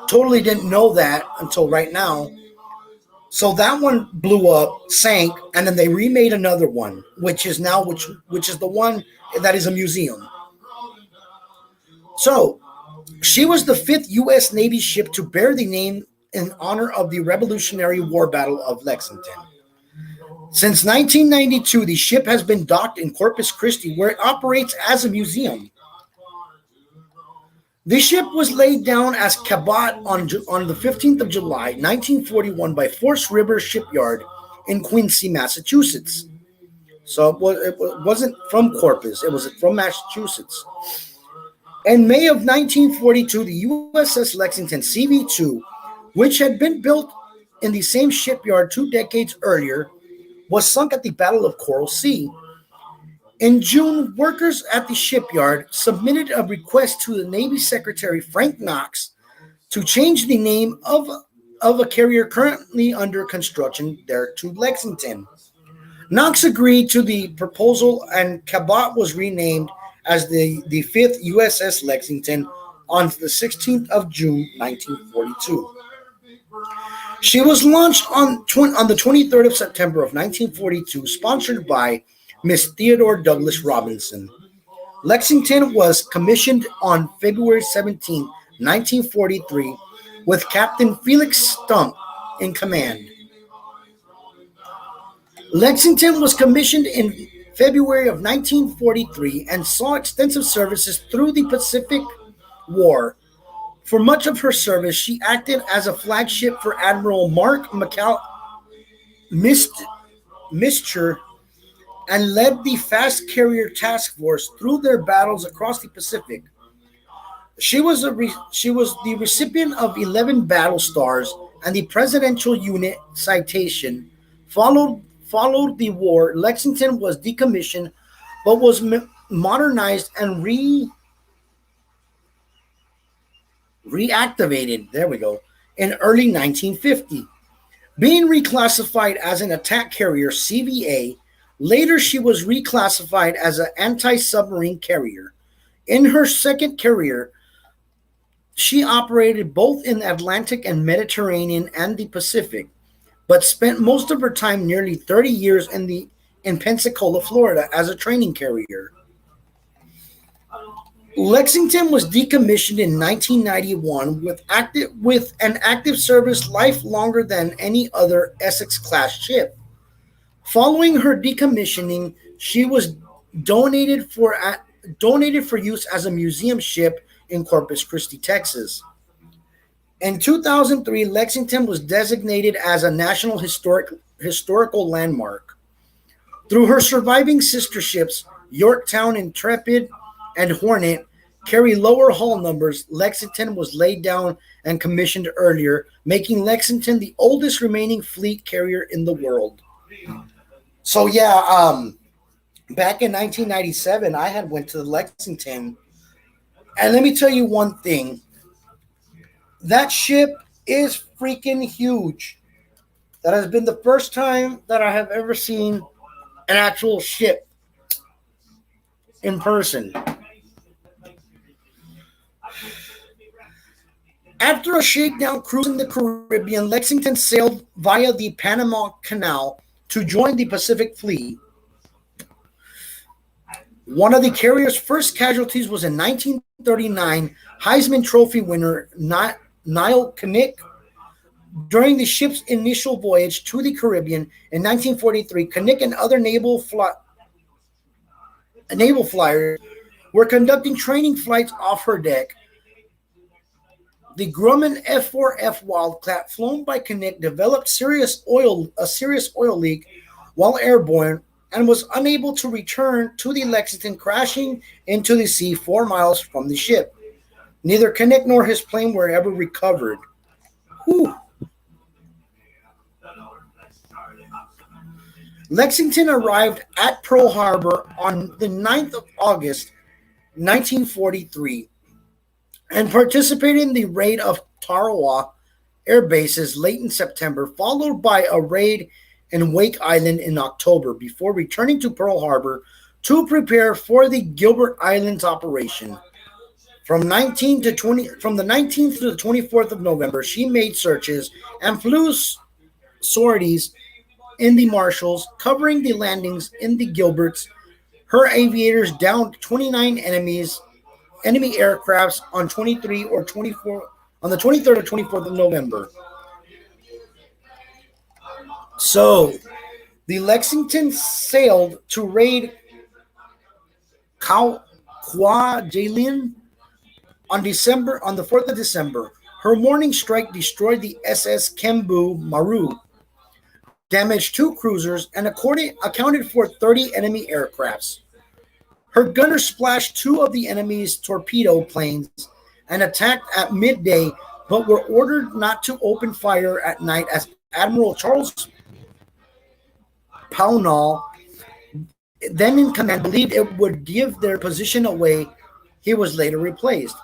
totally didn't know that until right now. So that one blew up, sank, and then they remade another one, which is now which is the one that is a museum. So she was the fifth U.S. Navy ship to bear the name in honor of the Revolutionary War Battle of Lexington. Since 1992, the ship has been docked in Corpus Christi, where it operates as a museum. The ship was laid down as Cabot on the 15th of July, 1941, by Forest River Shipyard in Quincy, Massachusetts. So it wasn't from Corpus, it was from Massachusetts. In May of 1942, the USS Lexington CV-2, which had been built in the same shipyard 2 decades earlier, was sunk at the Battle of Coral Sea. In June, workers at the shipyard submitted a request to the Navy Secretary Frank Knox to change the name of a carrier currently under construction there to Lexington. Knox agreed to the proposal, and Cabot was renamed as the fifth USS Lexington on the 16th of June, 1942. She was launched on the 23rd of September of 1942, sponsored by Miss Theodore Douglas Robinson. Lexington was commissioned on February 17, 1943, with Captain Felix Stump in command. Lexington was commissioned in February of 1943 and saw extensive services through the Pacific War. For much of her service, she acted as a flagship for Admiral Mark Mistcher and led the Fast Carrier Task Force through their battles across the Pacific. She was the recipient of 11 battle stars and the Presidential Unit Citation. Followed the war, Lexington was decommissioned, but was modernized and reactivated. There we go. In early 1950, being reclassified as an attack carrier (CVA). Later, she was reclassified as an anti-submarine carrier. In her second career, she operated both in the Atlantic and Mediterranean and the Pacific, but spent most of her time, nearly 30 years, in Pensacola, Florida, as a training carrier. Lexington was decommissioned in 1991 with an active service life longer than any other Essex-class ship. Following her decommissioning, she was donated for use as a museum ship in Corpus Christi, Texas. In 2003, Lexington was designated as a National Historical Landmark. Through her surviving sister ships, Yorktown, Intrepid, and Hornet, carry lower hull numbers, Lexington was laid down and commissioned earlier, making Lexington the oldest remaining fleet carrier in the world. So yeah, back in 1997, I had went to Lexington, and let me tell you one thing: that ship is freaking huge. That has been the first time that I have ever seen an actual ship in person. After a shakedown cruise in the Caribbean, Lexington sailed via the Panama Canal to join the Pacific Fleet. One of the carrier's first casualties was in 1939 Heisman Trophy winner Niall Kinnick. During the ship's initial voyage to the Caribbean in 1943, Kinnick and other naval flyers were conducting training flights off her deck. The Grumman F-4F Wildcat, flown by Kinnick, developed a serious oil leak while airborne and was unable to return to the Lexington, crashing into the sea 4 miles from the ship. Neither Kinnick nor his plane were ever recovered. Whew. Lexington arrived at Pearl Harbor on the 9th of August, 1943, and participated in the raid of Tarawa air bases late in September, followed by a raid in Wake Island in October, before returning to Pearl Harbor to prepare for the Gilbert Islands operation. From the 19th to the 24th of November, she made searches and flew sorties in the Marshalls, covering the landings in the Gilberts. Her aviators downed 29 enemy aircrafts on the 23rd or 24th of November. So, the Lexington sailed to raid Kwajalein on the 4th of December. Her morning strike destroyed the SS Kembu Maru, damaged 2 cruisers, and accounted for 30 enemy aircrafts. Her gunners splashed 2 of the enemy's torpedo planes and attacked at midday, but were ordered not to open fire at night as Admiral Charles Pownall, then in command, believed it would give their position away. He was later replaced.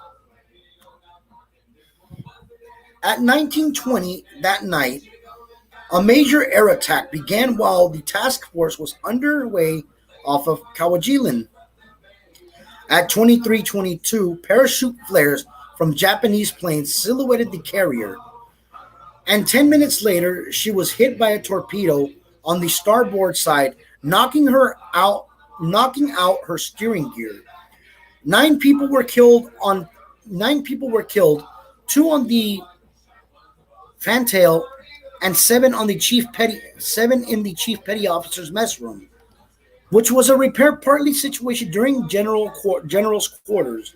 At 19:20 that night, a major air attack began while the task force was underway off of Kwajalein. At 23:22, parachute flares from Japanese planes silhouetted the carrier, and 10 minutes later, she was hit by a torpedo on the starboard side, knocking out her steering gear. 9 people were killed, 2 on the fantail, and 7 in the chief petty officer's mess room, which was a repair partly situation during general's quarters.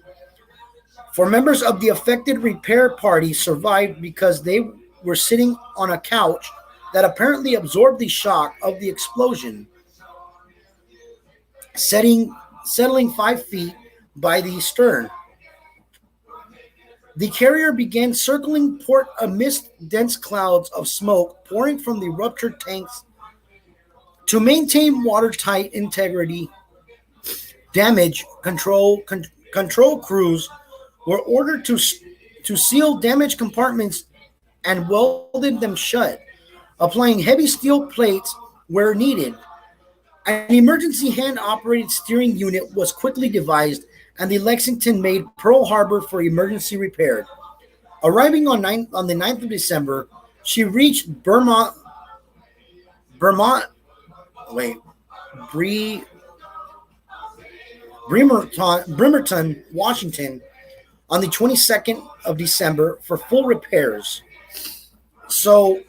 4 members of the affected repair party survived because they were sitting on a couch that apparently absorbed the shock of the explosion, settling 5 feet by the stern. The carrier began circling port amidst dense clouds of smoke pouring from the ruptured tanks. To maintain watertight integrity, damage control crews were ordered to seal damaged compartments and welded them shut, applying heavy steel plates where needed. An emergency hand-operated steering unit was quickly devised, and the Lexington made Pearl Harbor for emergency repair. Arriving on the 9th of December, she reached Bremerton, Washington on the 22nd of December for full repairs. So,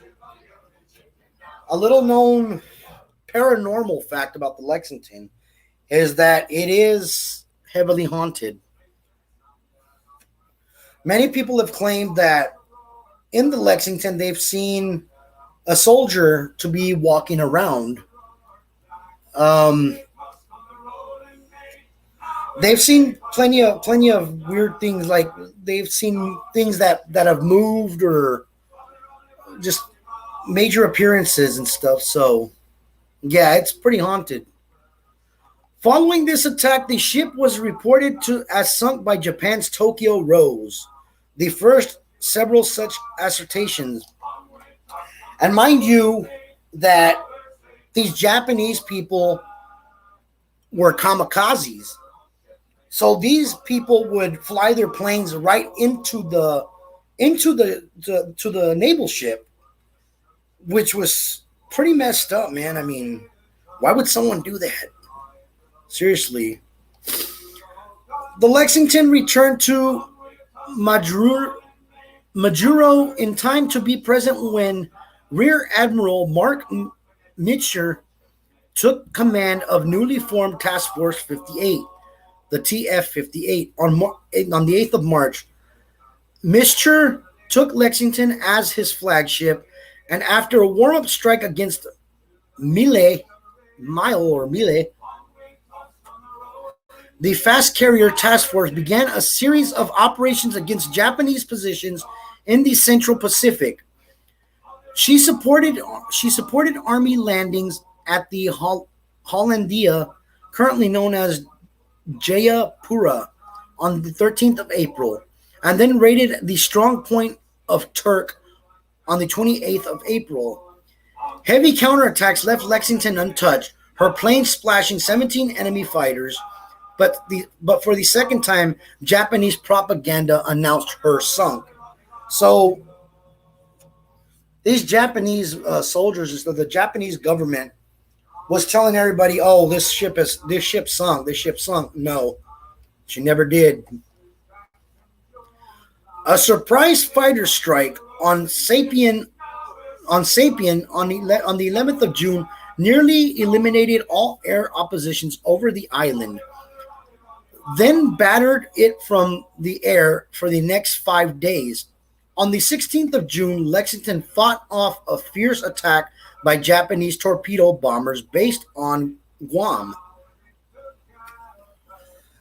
a little known paranormal fact about the Lexington is that it is heavily haunted. Many people have claimed that in the Lexington they've seen a soldier to be walking around. they've seen plenty of weird things. Like they've seen things that have moved or just major appearances and stuff. So yeah, it's pretty haunted. Following this attack, the ship was reported to as sunk by Japan's Tokyo Rose, the first several such assertions. And mind you, that these Japanese people were kamikazes. So these people would fly their planes right to the naval ship, which was pretty messed up, man. I mean, why would someone do that? Seriously. The Lexington returned to Majuro, Majuro in time to be present when Rear Admiral Mark Mitcher took command of newly formed Task Force 58, the TF-58, on the 8th of March. Mitcher took Lexington as his flagship, and after a warm-up strike against Mile, the fast carrier task force began a series of operations against Japanese positions in the Central Pacific. She supported Army landings at the Hollandia, currently known as Jayapura, on the 13th of April, and then raided the strong point of Turk on the 28th of April. Heavy counterattacks left Lexington untouched, her planes splashing 17 enemy fighters, but for the second time, Japanese propaganda announced her sunk. So these Japanese soldiers, the Japanese government, was telling everybody, "Oh, this ship sunk. This ship sunk." No, she never did. A surprise fighter strike on Sapien on the 11th of June nearly eliminated all air oppositions over the island, then battered it from the air for the next 5 days. On the 16th of June, Lexington fought off a fierce attack by Japanese torpedo bombers based on Guam.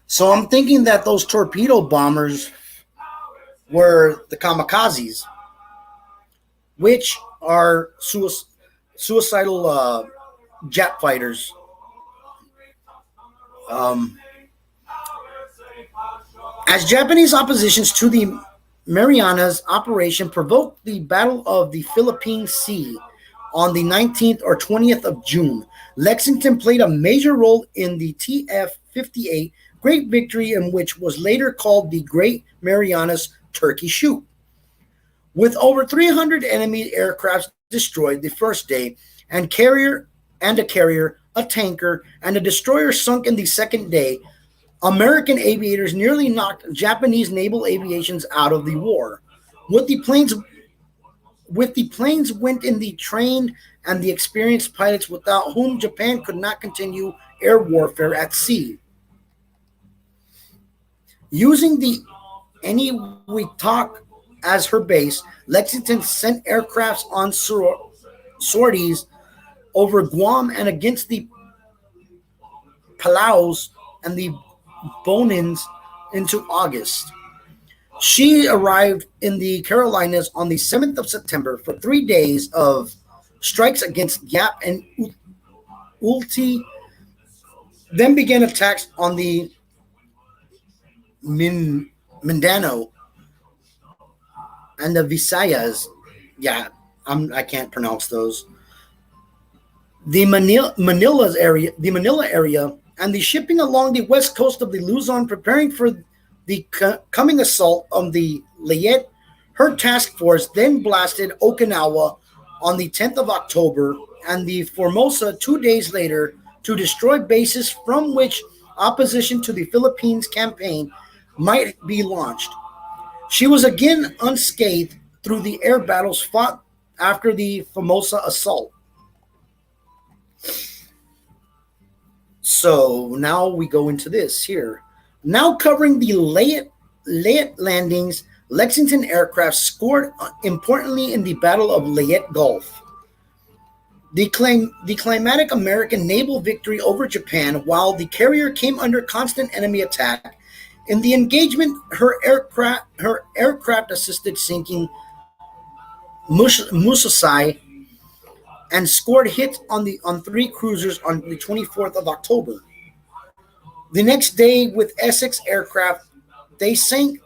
So I'm thinking that those torpedo bombers were the kamikazes, which are suicidal Jap fighters. As Japanese oppositions to the Marianas operation provoked the Battle of the Philippine Sea on the 19th or 20th of June, Lexington played a major role in the TF-58 Great Victory, in which was later called the Great Marianas Turkey Shoot. With over 300 enemy aircraft destroyed the first day, and a carrier, a tanker, and a destroyer sunk in the second day, American aviators nearly knocked Japanese naval aviations out of the war. With the planes went in the trained and the experienced pilots without whom Japan could not continue air warfare at sea. Using the Eniwetok as her base, Lexington sent aircrafts on sorties over Guam and against the Palaus and the Bonins into August. She arrived in the Carolinas on the 7th of September for 3 days of strikes against Yap and Ulti, then began attacks on the Mindanao and the Visayas. Yeah, I can't pronounce those. The Manila area, and the shipping along the west coast of the Luzon, preparing for the coming assault on the Leyte. Her task force then blasted Okinawa on the 10th of October and the Formosa 2 days later to destroy bases from which opposition to the Philippines campaign might be launched. She was again unscathed through the air battles fought after the Formosa assault. So now we go into this here. Now covering the Leyte landings, Lexington aircraft scored importantly in the Battle of Leyte Gulf. The climatic American naval victory over Japan, while the carrier came under constant enemy attack. In the engagement, her aircraft assisted sinking Musasai and scored hits on three cruisers on the 24th of October. The next day, with Essex aircraft, they sank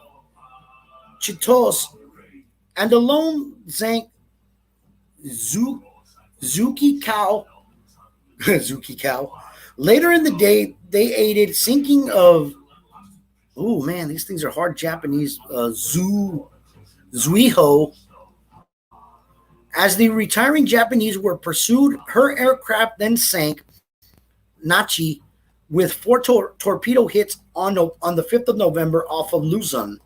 Chitos and alone sank Zu- Zuki Cow. Zuki Cow. Later in the day, they aided sinking of, oh man, these things are hard Japanese, Zuiho. As the retiring Japanese were pursued, her aircraft then sank Nachi with four torpedo hits on the 5th of November off of Luzon.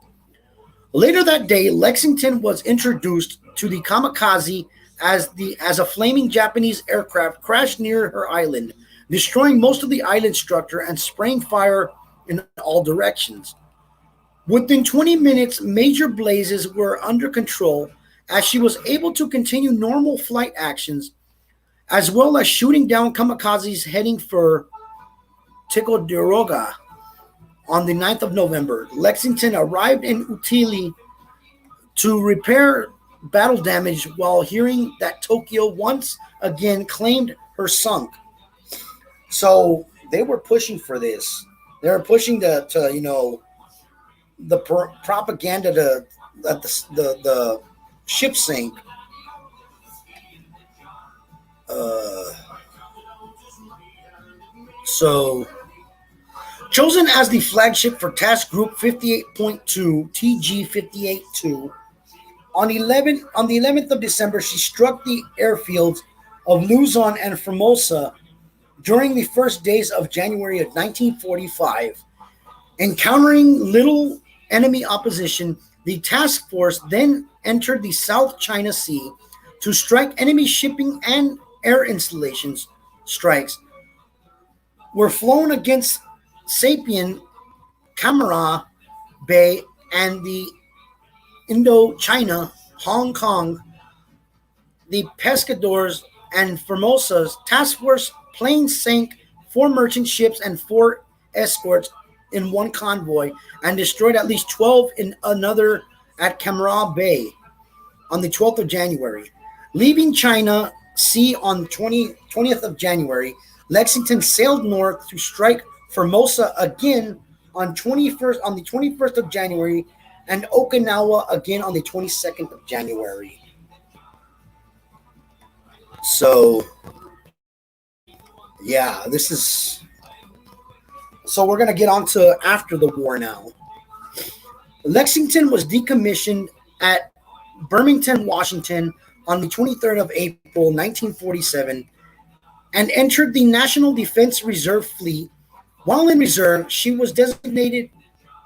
Later that day, Lexington was introduced to the kamikaze as a flaming Japanese aircraft crashed near her island, destroying most of the island structure and spraying fire in all directions. Within 20 minutes, major blazes were under control as she was able to continue normal flight actions, as well as shooting down kamikazes heading for Ticonderoga. On the 9th of November, Lexington arrived in Utili to repair battle damage while hearing that Tokyo once again claimed her sunk. So they were pushing for this. They were pushing to the propaganda that the ship sank. Uh, so chosen as the flagship for Task Group 58.2 TG 58-2, on the 11th of December, she struck the airfields of Luzon and Formosa during the first days of January of 1945. Encountering little enemy opposition, the task force then entered the South China Sea to strike enemy shipping and air installations. Strikes were flown against Saipan, Camara Bay, and the Indochina, Hong Kong. The Pescadores and Formosa's task force planes sank four merchant ships and four escorts in one convoy and destroyed at least 12 in another at Camara Bay on the 12th of January. Leaving China Sea on 20th of January, Lexington sailed north to strike Formosa again on the 21st of January and Okinawa again on the 22nd of January. So, yeah, this is. So we're going to get on to after the war now. Lexington was decommissioned at Birmingham, Washington on the 23rd of April, 1947, and entered the National Defense Reserve Fleet. While in reserve, she was designated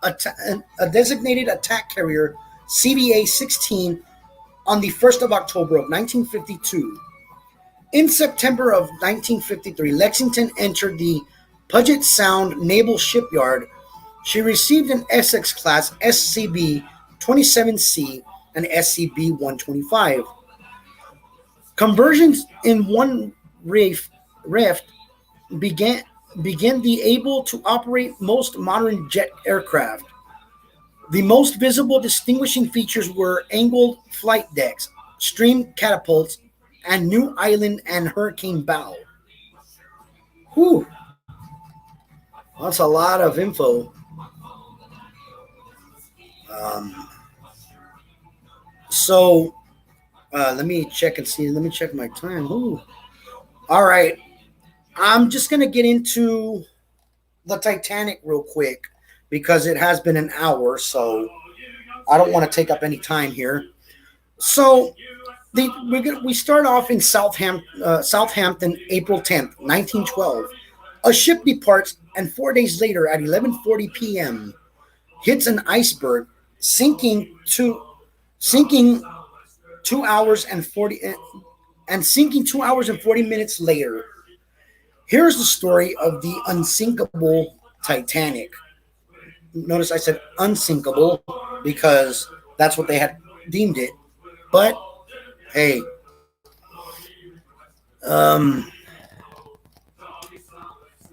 a designated attack carrier, CVA-16, on the 1st of October of 1952. In September of 1953, Lexington entered the Puget Sound Naval Shipyard. She received an Essex-class SCB-27C and SCB-125. Conversions in one rift began the able to operate most modern jet aircraft. The most visible distinguishing features were angled flight decks, stream catapults, and new island and hurricane bow. Whew, that's a lot of info. Um, so let me check and see. Let me check my time. Ooh. All right. I'm just going to get into the Titanic real quick because it has been an hour, so I don't want to take up any time here. So we start off in Southampton, April 10th, 1912. A ship departs, and 4 days later at 11:40 p.m. hits an iceberg, sinking 2 hours and 40 minutes later. Here's the story of the unsinkable Titanic. Notice I said unsinkable because that's what they had deemed it. But hey, Um,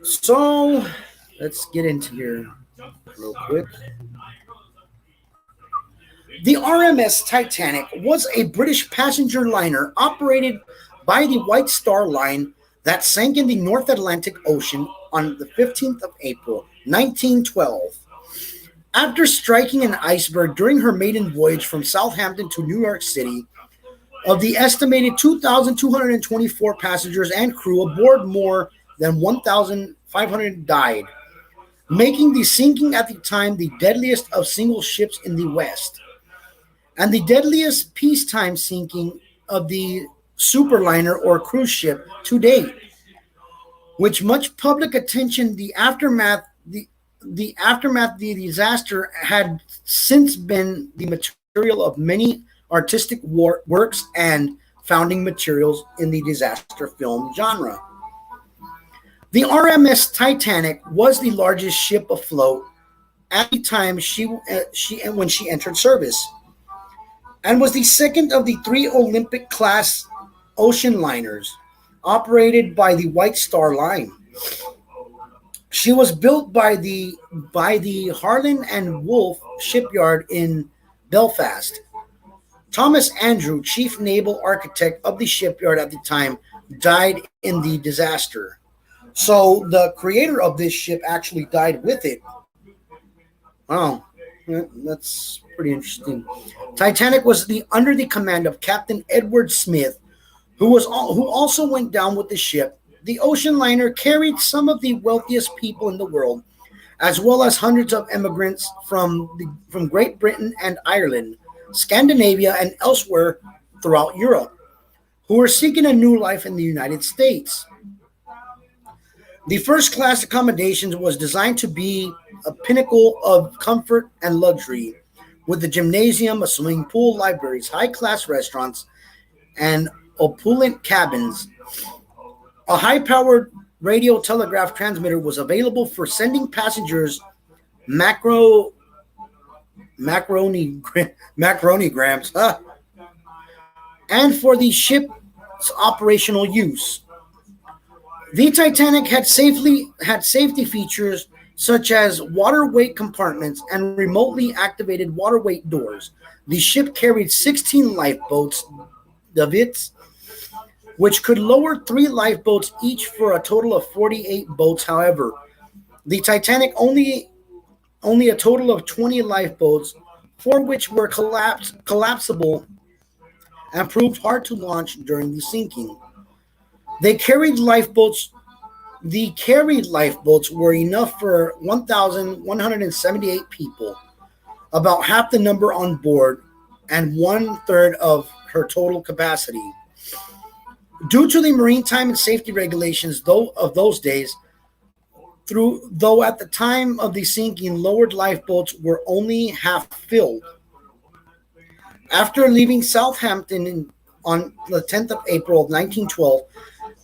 so let's get into here real quick. The RMS Titanic was a British passenger liner operated by the White Star Line that sank in the North Atlantic Ocean on the 15th of April, 1912. After striking an iceberg during her maiden voyage from Southampton to New York City, of the estimated 2,224 passengers and crew aboard, more than 1,500 died, making the sinking at the time the deadliest of single ships in the West, and the deadliest peacetime sinking of the superliner or cruise ship to date. Which much public attention, the aftermath of the disaster had since been the material of many artistic works and founding materials in the disaster film genre. The RMS Titanic was the largest ship afloat at the time she when she entered service, and was the second of the three Olympic class ocean liners operated by the White Star Line. She was built by the Harland and Wolff shipyard in Belfast. Thomas Andrew, chief naval architect of the shipyard at the time, died in the disaster. So the creator of this ship actually died with it. Wow, that's pretty interesting. Titanic was under the command of Captain Edward Smith, who also went down with the ship. The ocean liner carried some of the wealthiest people in the world, as well as hundreds of immigrants from Great Britain and Ireland, Scandinavia, and elsewhere throughout Europe, who were seeking a new life in the United States. The first class accommodations was designed to be a pinnacle of comfort and luxury, with a gymnasium, a swimming pool, libraries, high class restaurants, and opulent cabins. A high powered radio telegraph transmitter was available for sending passengers macro macaroni macaronigrams, and for the ship's operational use. The Titanic had safety features such as water weight compartments and remotely activated water weight doors. The ship carried 16 lifeboats, davits, which could lower three lifeboats each for a total of 48 boats. However, the Titanic only a total of 20 lifeboats, four which were collapsible and proved hard to launch during the sinking. They carried lifeboats. The carried lifeboats were enough for 1,178 people, about half the number on board, and one third of her total capacity. Due to the maritime and safety regulations of those days, though at the time of the sinking, lowered lifeboats were only half filled. After leaving Southampton on the 10th of April of 1912,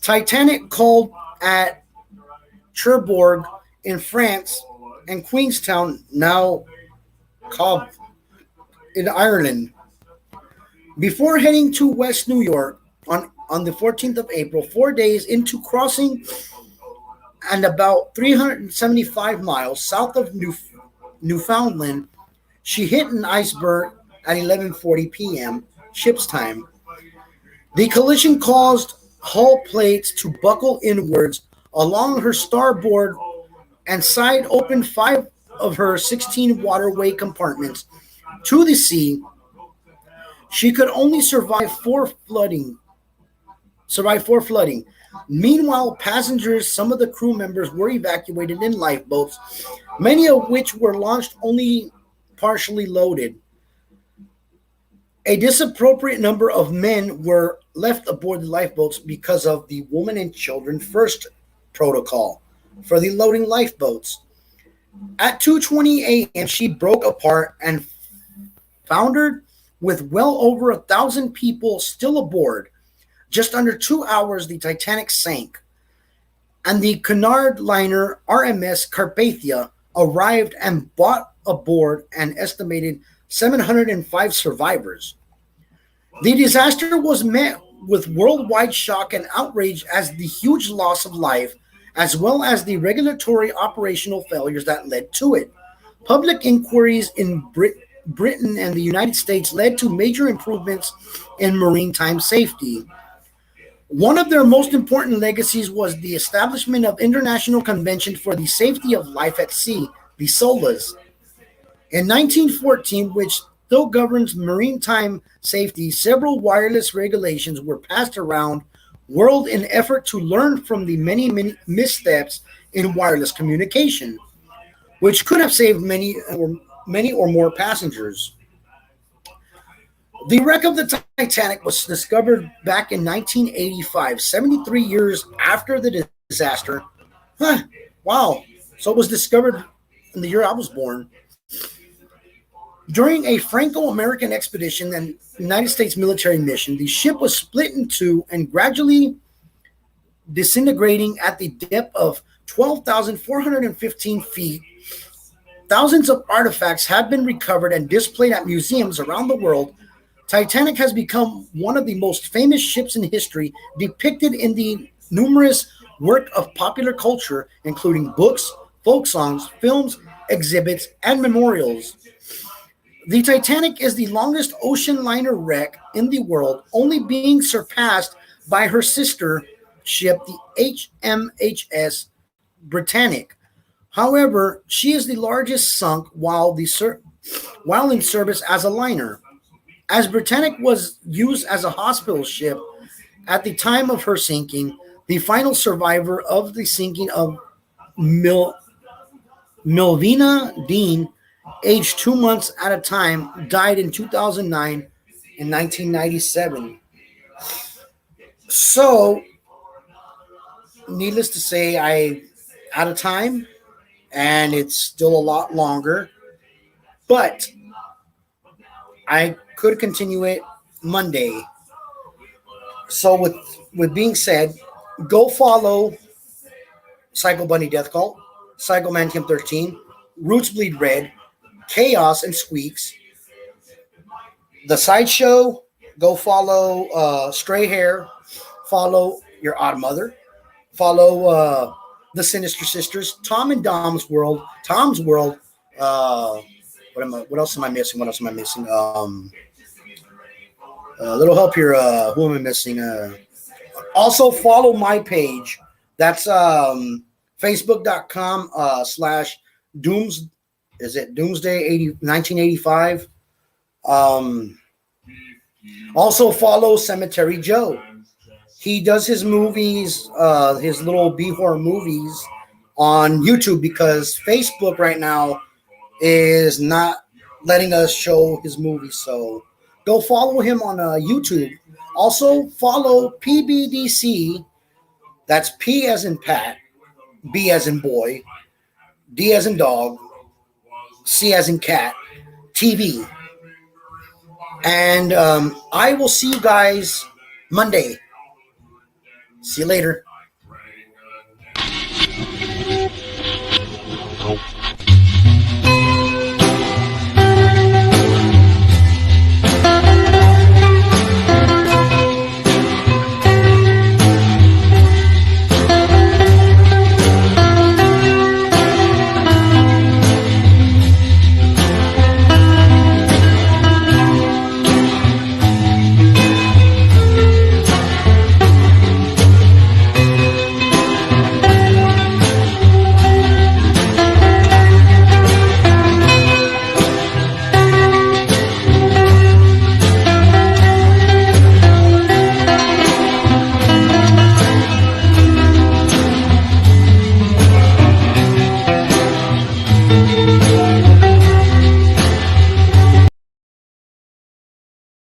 Titanic called at Cherbourg in France and Queenstown, now Cobb, in Ireland, before heading to West New York on the 14th of April, 4 days into crossing and about 375 miles south of Newfoundland. She hit an iceberg at 11:40 p.m. ship's time. The collision caused hull plates to buckle inwards along her starboard and side, opened five of her 16 waterway compartments to the sea. She could only survive four flooding. Meanwhile, passengers, some of the crew members, were evacuated in lifeboats, many of which were launched only partially loaded. A disappropriate number of men were left aboard the lifeboats because of the women and children first protocol for the loading lifeboats. At 2:20 a.m., she broke apart and foundered with well over 1,000 people still aboard. Just under 2 hours, the Titanic sank, and the Cunard liner RMS Carpathia arrived and brought aboard an estimated 705 survivors. The disaster was met with worldwide shock and outrage as the huge loss of life, as well as the regulatory operational failures that led to it. Public inquiries in Britain and the United States led to major improvements in maritime safety. One of their most important legacies was the establishment of International Convention for the Safety of Life at Sea, the SOLAS. In 1914, which still governs maritime safety, several wireless regulations were passed around world in effort to learn from the many missteps in wireless communication, which could have saved many or more passengers. The wreck of the Titanic was discovered back in 1985, 73 years after the disaster. Huh, wow. So it was discovered in the year I was born. During a Franco-American expedition and United States military mission, the ship was split in two and gradually disintegrating at the depth of 12,415 feet. Thousands of artifacts have been recovered and displayed at museums around the world. Titanic has become one of the most famous ships in history, depicted in the numerous work of popular culture, including books, folk songs, films, exhibits, and memorials. The Titanic is the longest ocean liner wreck in the world, only being surpassed by her sister ship, the HMHS Britannic. However, she is the largest sunk while in service as a liner. As Britannic was used as a hospital ship at the time of her sinking, the final survivor of the sinking of Melvina Dean, aged 2 months at a time, died in 2009 and 1997. So, needless to say, I out of time, and it's still a lot longer, but I could continue it Monday. So, with being said, go follow Psycho Bunny Death Cult, Psycho Mantium 13, Roots Bleed Red, Chaos and Squeaks. The Sideshow, go follow Stray Hair, follow Your Odd Mother, follow the Sinister Sisters, Tom and Dom's World, Tom's World. What else am I missing? A little help here. Who am I missing? Also follow my page. That's facebook.com / Dooms. Is it Doomsday 1985? Also follow Cemetery Joe. He does his movies, his little B-horror movies on YouTube because Facebook right now is not letting us show his movies. So go follow him on YouTube. Also follow PBDC. That's P as in Pat, B as in boy, D as in dog, C as in cat, TV. And I will see you guys Monday. See you later.